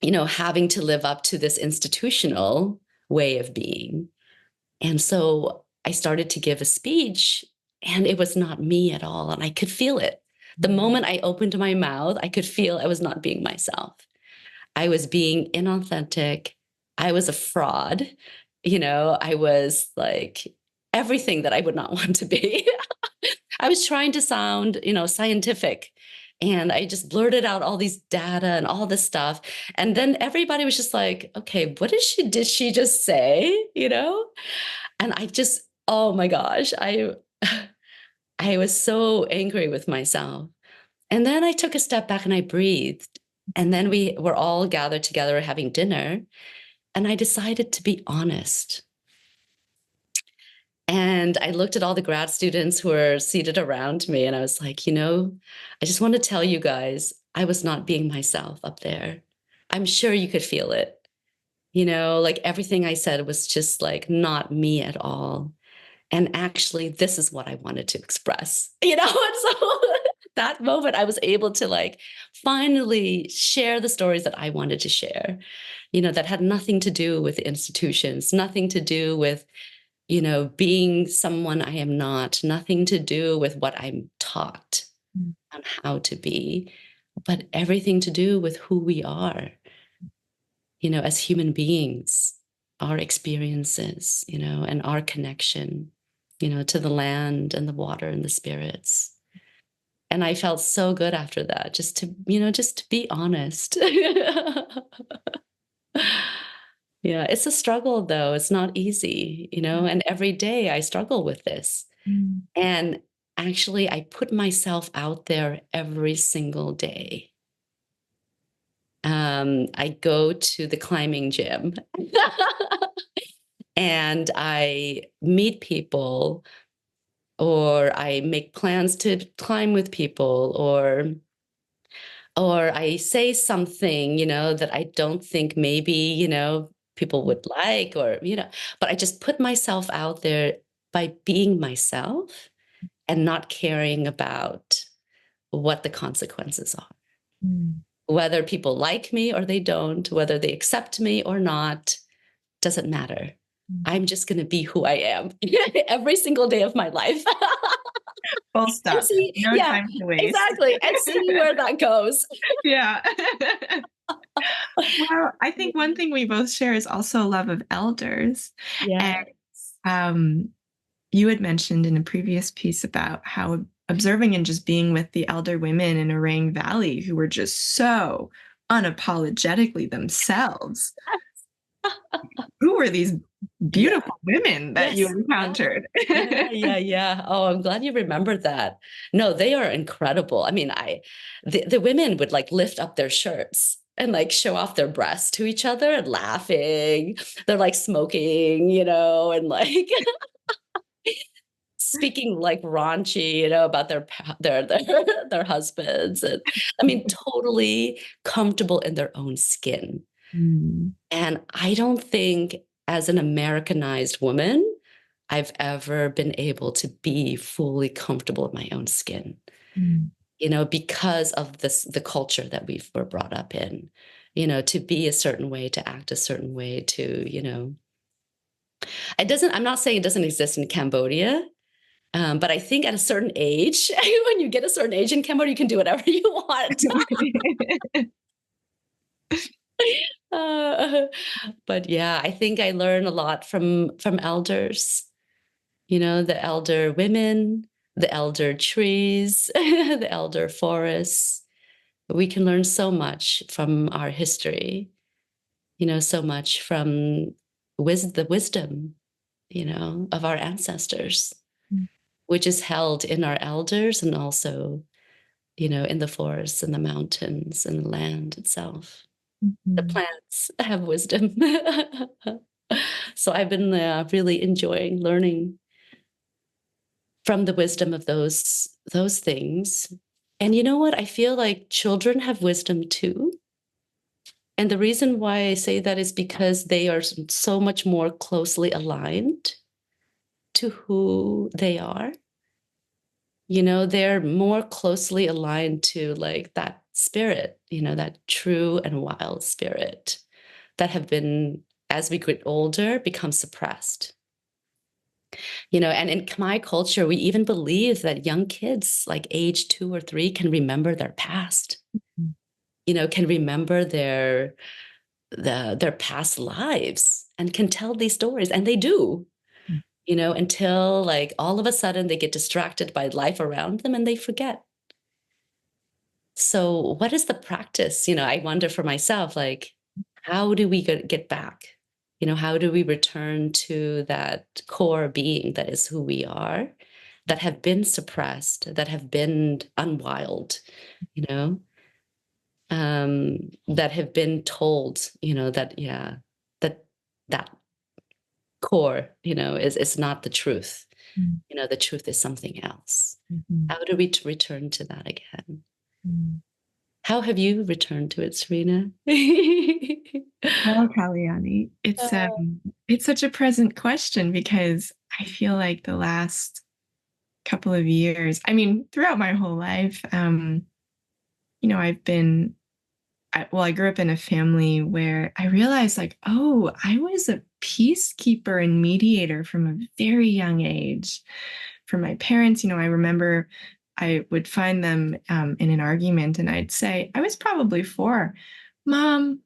having to live up to this institutional way of being. And so I started to give a speech, and it was not me at all. And I could feel it. The moment I opened my mouth, I could feel I was not being myself. I was being inauthentic. I was a fraud. I was like everything that I would not want to be. I was trying to sound, scientific. And I just blurted out all these data and all this stuff. And then everybody was just like, okay, what did she just say? And I just, oh my gosh, I was so angry with myself. And then I took a step back and I breathed. And then we were all gathered together having dinner. And I decided to be honest. And I looked at all the grad students who were seated around me, and I was like, I just want to tell you guys, I was not being myself up there. I'm sure you could feel it. Like everything I said was just like not me at all. And actually, this is what I wanted to express, and so that moment I was able to like finally share the stories that I wanted to share, that had nothing to do with institutions, nothing to do with, being someone I am not, nothing to do with what I'm taught on how to be, but everything to do with who we are, as human beings, our experiences, and our connection, to the land and the water and the spirits. And I felt so good after that, just to be honest. Yeah, it's a struggle though. It's not easy, and every day I struggle with this. And actually, I put myself out there every single day. I go to the climbing gym and I meet people, or I make plans to climb with people, or I say something, that I don't think maybe, people would like, or, but I just put myself out there by being myself and not caring about what the consequences are. Whether people like me or they don't, whether they accept me or not, doesn't matter. I'm just going to be who I am every single day of my life. Full stop. No time to waste. Exactly. And see where that goes. Yeah. Well, I think one thing we both share is also love of elders. Yeah. And you had mentioned in a previous piece about how observing and just being with the elder women in Orang Valley who were just so unapologetically themselves. Who were these beautiful women that you encountered? Yeah. Oh, I'm glad you remembered that. No, they are incredible. I mean, the women would like lift up their shirts and like show off their breasts to each other and laughing. They're like smoking, and like speaking like raunchy, about their husbands, and I mean, totally comfortable in their own skin. And I don't think, as an Americanized woman, I've ever been able to be fully comfortable in my own skin, because of the culture that were brought up in, to be a certain way, to act a certain way, I'm not saying it doesn't exist in Cambodia, but I think at a certain age, when you get a certain age in Cambodia, you can do whatever you want. But yeah, I think I learn a lot from elders, the elder women, the elder trees, the elder forests. We can learn so much from our history, so much from the wisdom, of our ancestors, which is held in our elders and also, in the forests and the mountains and the land itself. The plants have wisdom. So I've been really enjoying learning from the wisdom of those things. And you know what? I feel like children have wisdom too. And the reason why I say that is because they are so much more closely aligned to who they are. They're more closely aligned to like that spirit, that true and wild spirit that have been, as we get older, become suppressed. And in Khmer culture, we even believe that young kids, like age 2 or 3, can remember their past, can remember their past lives and can tell these stories. And they do, until like all of a sudden they get distracted by life around them and they forget. So what is the practice? I wonder for myself, like, how do we get back? How do we return to that core being that is who we are, that have been suppressed, that have been unwild, that have been told, that core, is not the truth. The truth is something else. How do we return to that again? How have you returned to it, Serena? Oh, Kalyanee, it's such a present question, because I feel like the last couple of years, I mean, throughout my whole life, I grew up in a family where I realized like, oh, I was a peacekeeper and mediator from a very young age. For my parents, I remember I would find them in an argument and I'd say, I was probably 4, Mom,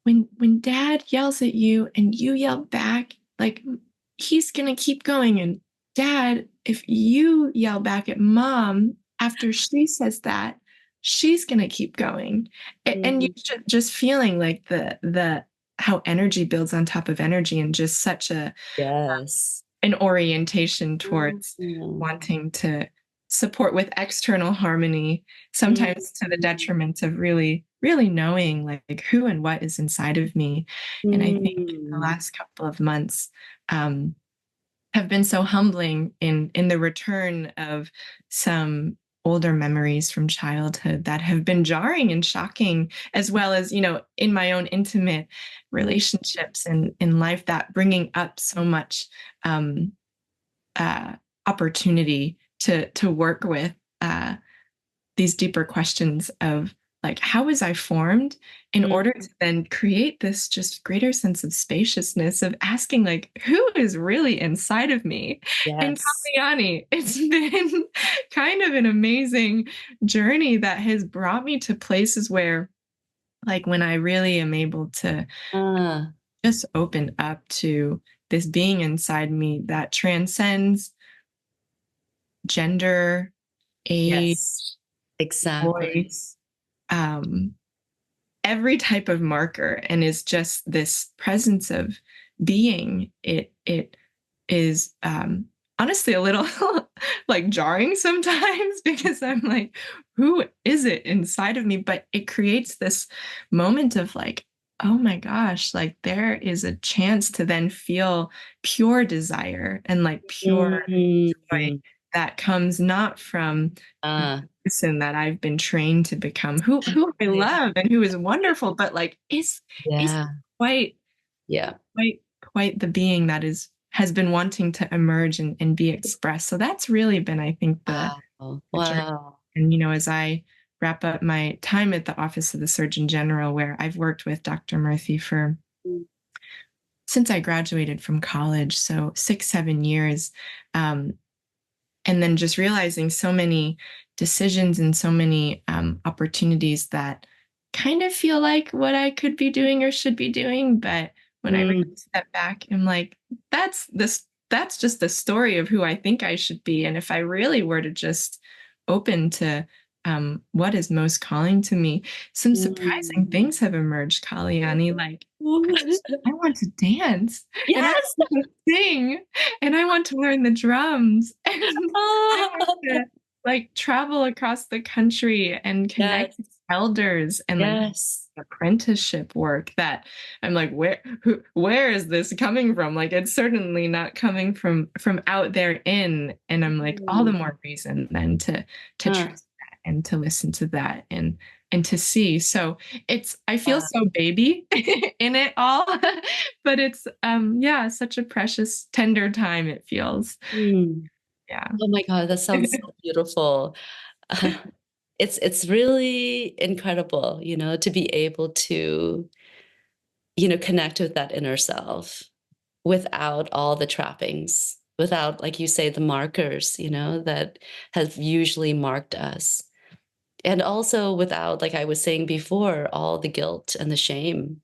when Dad yells at you and you yell back, like, he's going to keep going. And Dad, if you yell back at Mom after she says that, she's going to keep going. And you just feeling like the how energy builds on top of energy, and just such an orientation towards wanting to support with external harmony, sometimes to the detriment of really, really knowing like who and what is inside of me. And I think the last couple of months have been so humbling in the return of some older memories from childhood that have been jarring and shocking, as well as, in my own intimate relationships and in life, that bringing up so much opportunity to work with these deeper questions of like, how was I formed, in order to then create this just greater sense of spaciousness of asking like, who is really inside of me? And Kalyanee, it's been kind of an amazing journey that has brought me to places where, like, when I really am able to just open up to this being inside me that transcends gender, age, voice, every type of marker, and is just this presence of being. It is honestly a little like jarring sometimes, because I'm like, who is it inside of me? But it creates this moment of like, oh my gosh, like there is a chance to then feel pure desire and like pure joy Mm-hmm. that comes not from the Ah, person that I've been trained to become, who I love and who is wonderful, but like is yeah, quite yeah. quite the being that has been wanting to emerge and be expressed. So that's really been, I think, Wow, the journey. wow. And as I wrap up my time at the Office of the Surgeon General, where I've worked with Dr. Murthy for since I graduated from college, so 6-7 years, and then just realizing so many decisions and so many opportunities that kind of feel like what I could be doing or should be doing, but when I really Mm, step back, I'm like, that's just the story of who I think I should be. And if I really were to just open to what is most calling to me, some surprising mm. things have emerged, Kalyanee. Like, I want to dance and I Yes. want to sing and I want to learn the drums and I want to like travel across the country and connect with Yes, elders and like yes. apprenticeship work that I'm like, where is this coming from? Like it's certainly not coming from out there in. And I'm like, all the Mm. more reason then to Ah, trust that and to listen to that and to see. So I feel wow. so baby in it all, but it's yeah, such a precious, tender time it feels. Mm. Yeah. Oh my God, that sounds so beautiful. It's really incredible, to be able to, connect with that inner self without all the trappings, without, like you say, the markers, that have usually marked us. And also without, like I was saying before, all the guilt and the shame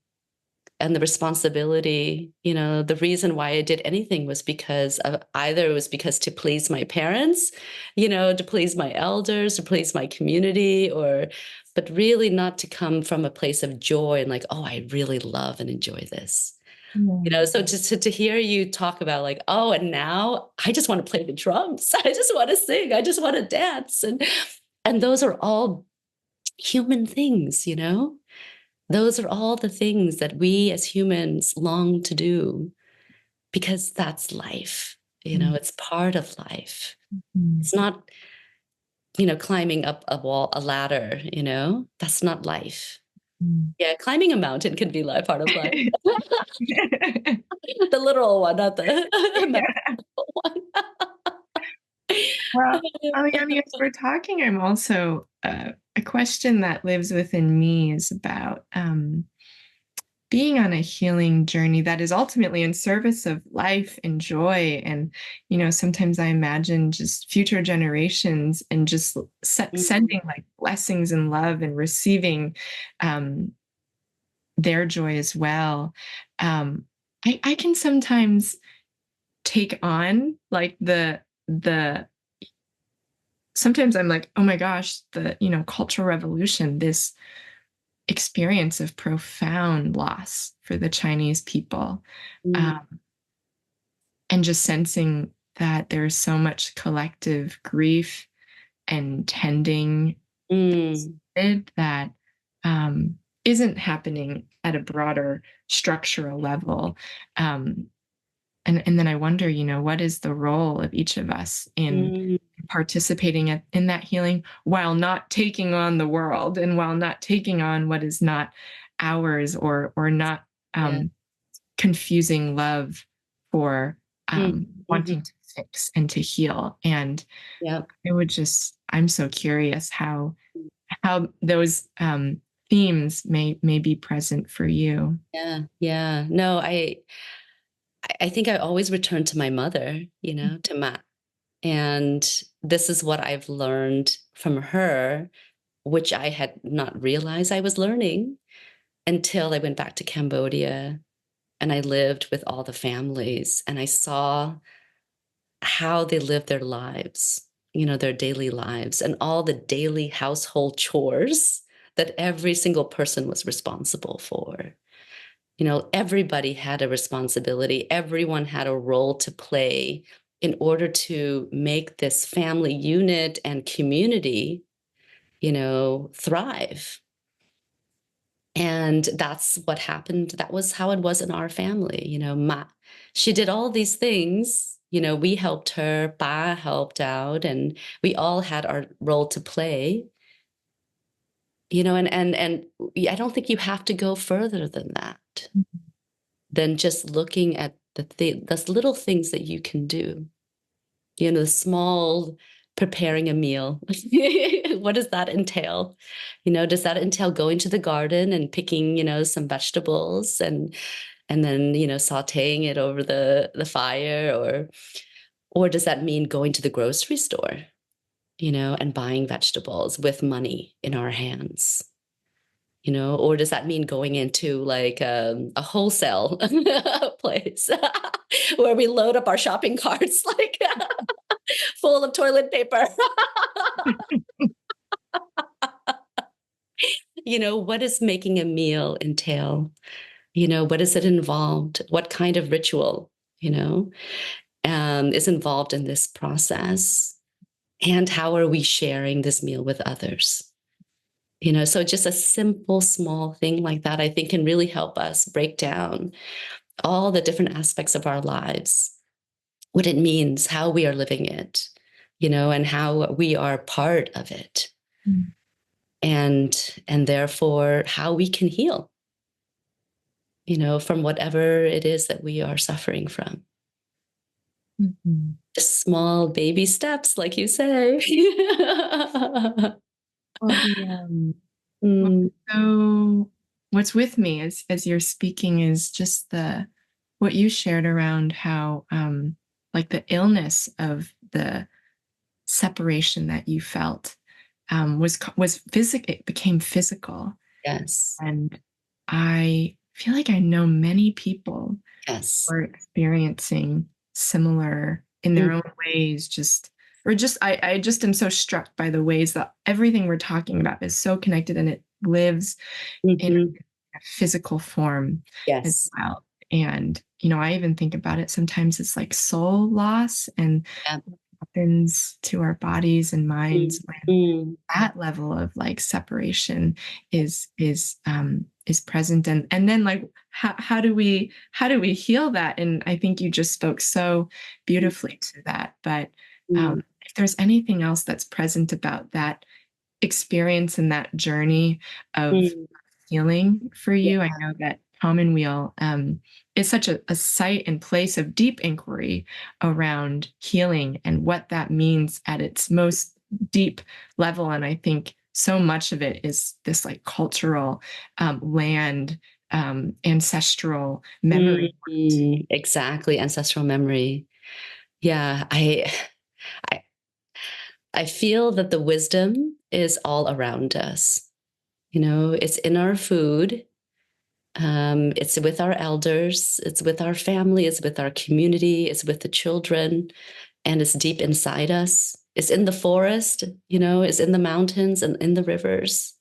and the responsibility. The reason why I did anything was because of either it was because to please my parents, to please my elders, to please my community, but really not to come from a place of joy and like, oh, I really love and enjoy this. So just to hear you talk about like, oh, and now I just want to play the drums. I just want to sing. I just want to dance. And those are all human things, those are all the things that we as humans long to do because that's life. It's part of life. It's not, climbing up a ladder, that's not life. Yeah, climbing a mountain can be part of life. The literal one, not the metaphorical one. Well, Aliani, as we're talking, I'm also a question that lives within me is about being on a healing journey that is ultimately in service of life and joy. And, sometimes I imagine just future generations and just Mm, sending like blessings and love and receiving their joy as well. I can sometimes take on like the sometimes I'm like, oh my gosh, the, Cultural Revolution, this experience of profound loss for the Chinese people. mm, Um, and just sensing that there's so much collective grief and tending mm, that isn't happening at a broader structural level. Um, and then I wonder, what is the role of each of us in mm. participating in that healing while not taking on the world and while not taking on what is not ours or not Yeah. confusing love for Mm, mhm. wanting to fix and to heal. And Yeah. I'm so curious how those themes may be present for you. Yeah. Yeah. No, I think I always return to my mother, to Ma. And this is what I've learned from her, which I had not realized I was learning until I went back to Cambodia and I lived with all the families and I saw how they lived their lives, their daily lives and all the daily household chores that every single person was responsible for. Everybody had a responsibility. Everyone had a role to play in order to make this family unit and community, thrive. And that's what happened. That was how it was in our family. She did all these things. We helped her, Pa helped out, and we all had our role to play. And I don't think you have to go further than that, than just looking at the little things that you can do. The small preparing a meal. What does that entail? Does that entail going to the garden and picking, some vegetables and then, sauteing it over the fire, or does that mean going to the grocery store, and buying vegetables with money in our hands? Or does that mean going into like a wholesale place where we load up our shopping carts like full of toilet paper? What does making a meal entail? What does it involve? What kind of ritual, is involved in this process? And how are we sharing this meal with others? So just a simple, small thing like that, I think, can really help us break down all the different aspects of our lives, what it means, how we are living it, and how we are part of it. Mm. And therefore how we can heal, from whatever it is that we are suffering from. Mm-hmm. Small baby steps, like you say. So what's with me as you're speaking is just what you shared around how like the illness of the separation that you felt was physical. It became physical. Yes. And I feel like I know many people yes. who are experiencing similar in their own ways, I just am so struck by the ways that everything we're talking about is so connected, and it lives in a physical form as well. And, I even think about it sometimes it's like soul loss and what happens to our bodies and minds when that level of like separation is present. And then like, how do we heal that? And I think you just spoke so beautifully to that. But if there's anything else that's present about that experience and that journey of healing for you, I know that Commonweal is such a site and place of deep inquiry around healing and what that means at its most deep level. And I think so much of it is this like cultural land, ancestral memory. Exactly. Ancestral memory. Yeah. I feel that the wisdom is all around us. It's in our food. It's with our elders. It's with our family. It's with our community. It's with the children. And it's deep inside us. It's in the forest, it's in the mountains and in the rivers,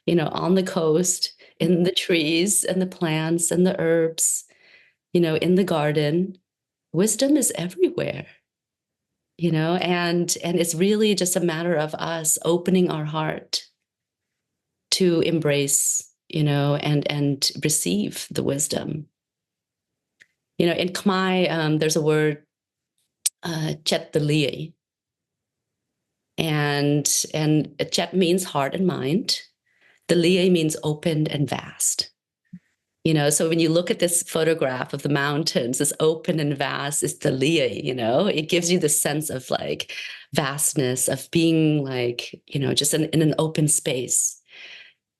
on the coast, in the trees and the plants and the herbs, in the garden. Wisdom is everywhere. And it's really just a matter of us opening our heart to embrace, and receive the wisdom. In Khmer, there's a word, chet the and chet means heart and mind. The liye means open and vast. So when you look at this photograph of the mountains, this open and vast is the liye, it gives you the sense of like vastness, of being like, just in an open space.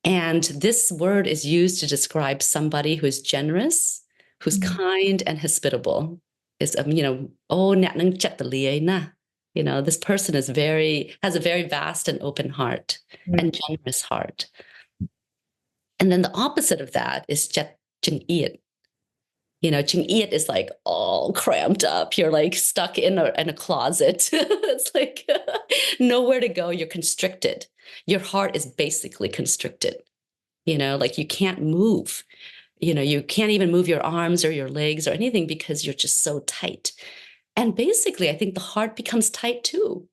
And this word is used to describe somebody who is generous, who's kind and hospitable. Is oh, this person has a very vast and open heart and generous heart. And then the opposite of that is chet ching iet. Ching iet is like all cramped up. You're like stuck in a closet. It's like nowhere to go. You're constricted. Your heart is basically constricted. Like you can't move. You can't even move your arms or your legs or anything because you're just so tight. And basically, I think the heart becomes tight too.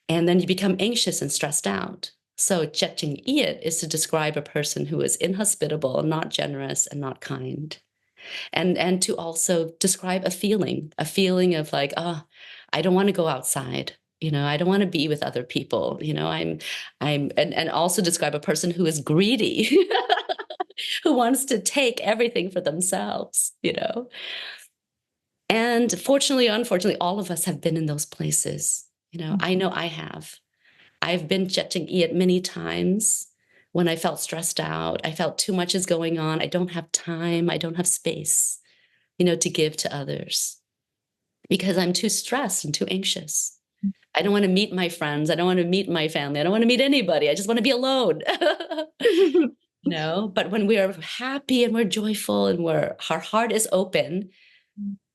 And then you become anxious and stressed out. So Cheching-iet is to describe a person who is inhospitable, not generous, and not kind. And to also describe a feeling of like, oh, I don't want to go outside. I don't want to be with other people. And also describe a person who is greedy, who wants to take everything for themselves, And fortunately, unfortunately, all of us have been in those places. I know I have. I've been Cheching-iet many times when I felt stressed out. I felt too much is going on. I don't have time. I don't have space, to give to others because I'm too stressed and too anxious. I don't want to meet my friends. I don't want to meet my family. I don't want to meet anybody. I just want to be alone. But when we are happy and we're joyful and our heart is open,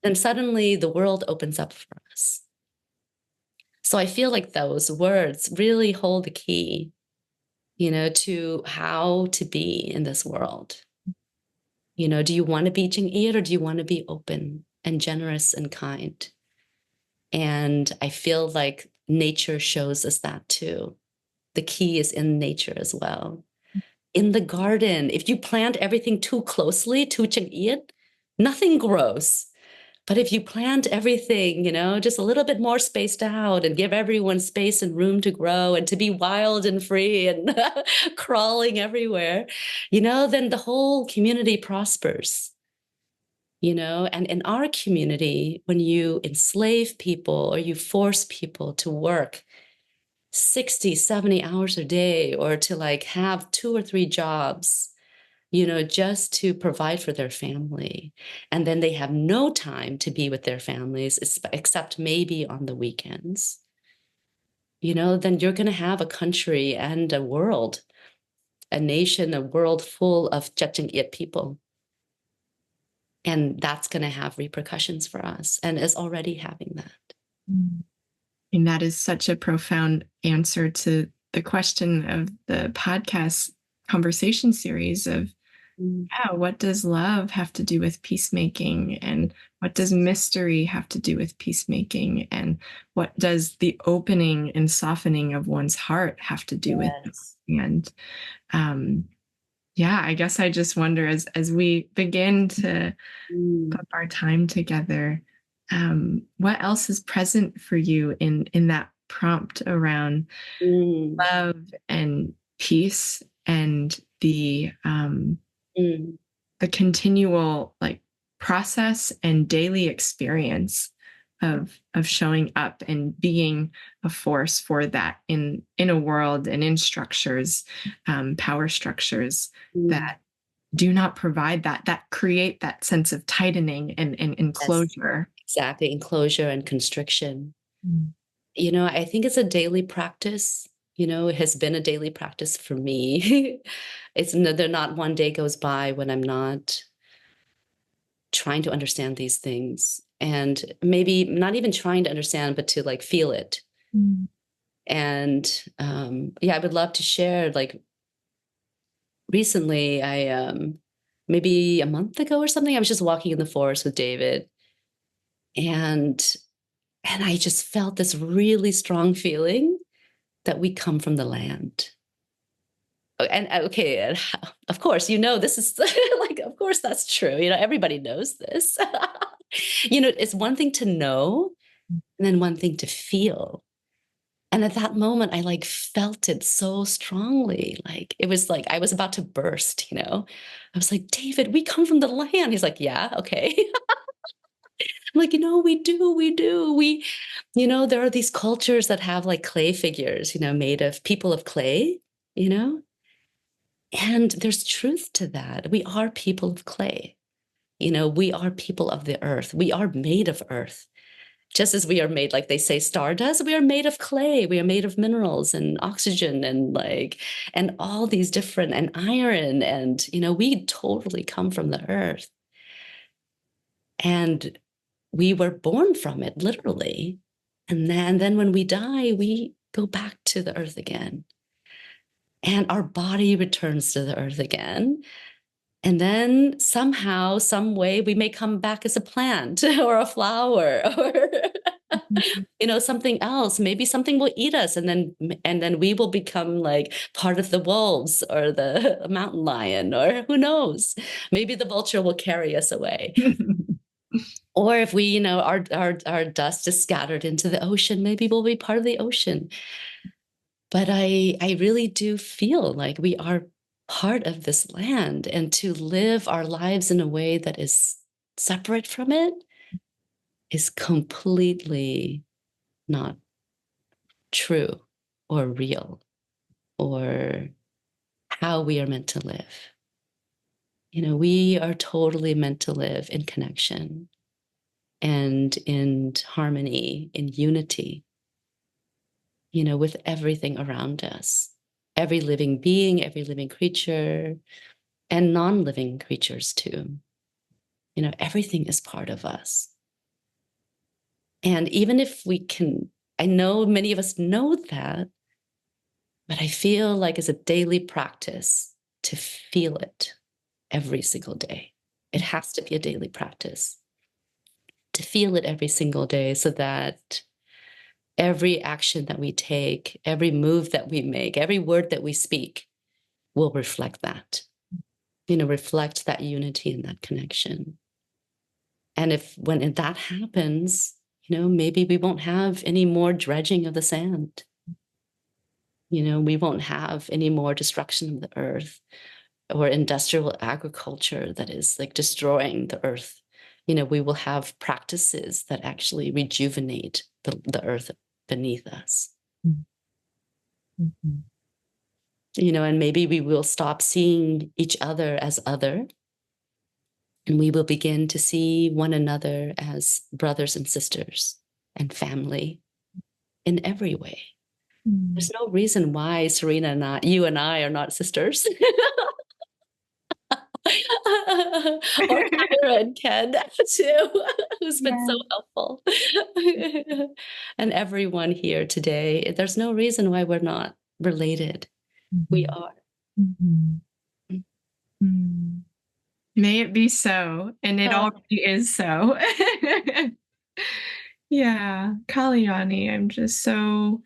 then suddenly the world opens up for us. So I feel like those words really hold the key, to how to be in this world. Do you want to be Ching-iet or do you want to be open and generous and kind? And I feel like nature shows us that too. The key is in nature as well. In the garden, if you plant everything too closely to Ching-iet, nothing grows. But if you plant everything, just a little bit more spaced out and give everyone space and room to grow and to be wild and free and crawling everywhere, then the whole community prospers. And in our community, when you enslave people or you force people to work 60, 70 hours a day or to like have 2 or 3 jobs, just to provide for their family. And then they have no time to be with their families, except maybe on the weekends. Then you're going to have a country and a world, a nation, a world full of Cheching-iet people. And that's going to have repercussions for us and is already having that. And that is such a profound answer to the question of the podcast conversation series of, what does love have to do with peacemaking? And what does mystery have to do with peacemaking? And what does the opening and softening of one's heart have to do with it? And I guess I just wonder as we begin to put our time together, what else is present for you in that prompt around love and peace and the continual like process and daily experience of showing up and being a force for that in a world and in structures, power structures that do not provide that create that sense of tightening and enclosure. Yes, exactly, enclosure and constriction. I think it's a daily practice. It has been a daily practice for me. Not one day goes by when I'm not trying to understand these things, and maybe not even trying to understand, but to like feel it. And I would love to share. Like recently, I maybe a month ago or something, I was just walking in the forest with David, and I just felt this really strong feeling that we come from the land. And okay, of course, this is like, of course, that's true. Everybody knows this. It's one thing to know and then one thing to feel. And at that moment, I like felt it so strongly. Like, it was like I was about to burst, I was like, David, we come from the land. He's like, yeah, okay. I'm like, we do. There are these cultures that have like clay figures, made of people of clay, and there's truth to that. We are people of clay. We are people of the earth. We are made of earth. Just as we are made, like they say, stardust, we are made of clay. We are made of minerals and oxygen and all these different, and iron. And, we totally come from the earth. And we were born from it, literally. And then when we die, we go back to the earth again. And our body returns to the earth again. And then somehow, some way, we may come back as a plant or a flower or Something else. Maybe something will eat us, and then we will become like part of the wolves or the mountain lion, or who knows? Maybe the vulture will carry us away. Or if we, our dust is scattered into the ocean, maybe we'll be part of the ocean. But I really do feel like we are part of this land, and to live our lives in a way that is separate from it is completely not true or real or how we are meant to live. We are totally meant to live in connection and in harmony, in unity, with everything around us, every living being, every living creature, and non-living creatures too. Everything is part of us. And even if I know many of us know that, but I feel like it's a daily practice to feel it every single day. It has to be a daily practice to feel it every single day, so that every action that we take, every move that we make, every word that we speak will reflect that, reflect that unity and that connection. And when that happens, maybe we won't have any more dredging of the sand. We won't have any more destruction of the earth or industrial agriculture that is like destroying the earth. We will have practices that actually rejuvenate the earth beneath us. Mm-hmm. And maybe we will stop seeing each other as other, and we will begin to see one another as brothers and sisters and family in every way. Mm-hmm. There's no reason why Serena you and I are not sisters. Or Kyra and Ken too, who's been so helpful. And everyone here today, there's no reason why we're not related. Mm-hmm. We are. Mm-hmm. Mm-hmm. May it be so, and it already is so. Yeah, Kalyanee, I'm just so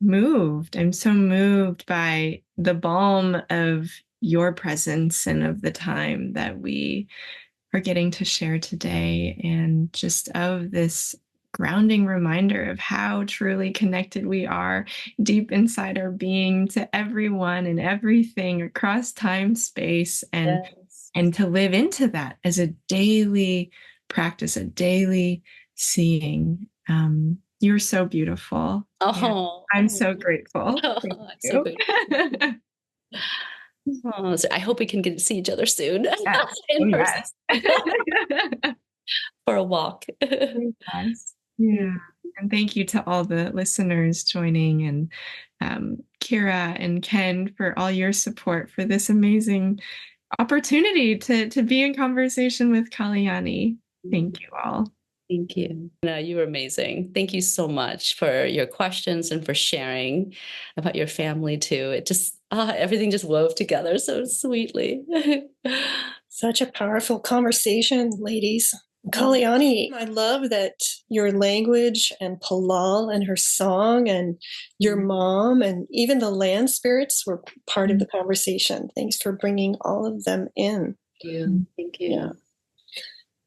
moved. I'm so moved by the balm of your presence and of the time that we are getting to share today, and just of this grounding reminder of how truly connected we are deep inside our being to everyone and everything across time, space, and Yes. and to live into that as a daily practice, a daily seeing. You're so beautiful. Oh, I'm so grateful. Thank I'm you. so grateful. So I hope we can get to see each other soon. Yes. In Yes. person. For a walk. Yes. Yeah. And thank you to all the listeners joining, and Kira and Ken for all your support for this amazing opportunity to be in conversation with Kalyanee. Thank you all. Thank you. No, you were amazing. Thank you so much for your questions and for sharing about your family too. It just, everything just wove together so sweetly. Such a powerful conversation, ladies. Kalyanee, I love that your language and Palal and her song and your mom and even the land spirits were part of the conversation. Thanks for bringing all of them in. Thank you. Yeah.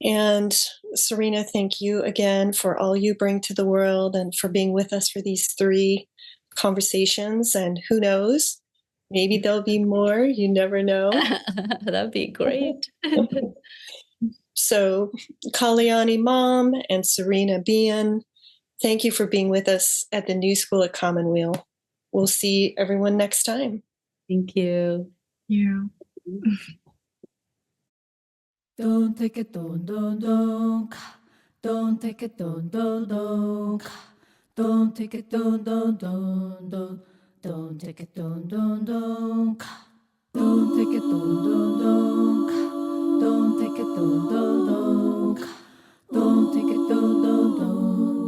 And Serena, thank you again for all you bring to the world and for being with us for these 3 conversations. And who knows, maybe there'll be more. You never know. That'd be great. So, Kalyanee Mom and Serena Bian, thank you for being with us at the New School at Commonweal. We'll see everyone next time. Thank you. Yeah. Don't take it, don't. Don't take it, don't. Don't take it, don't. Don't take it, don't. Don't take it, don't. Don't take it, don't. Don't take it, don't.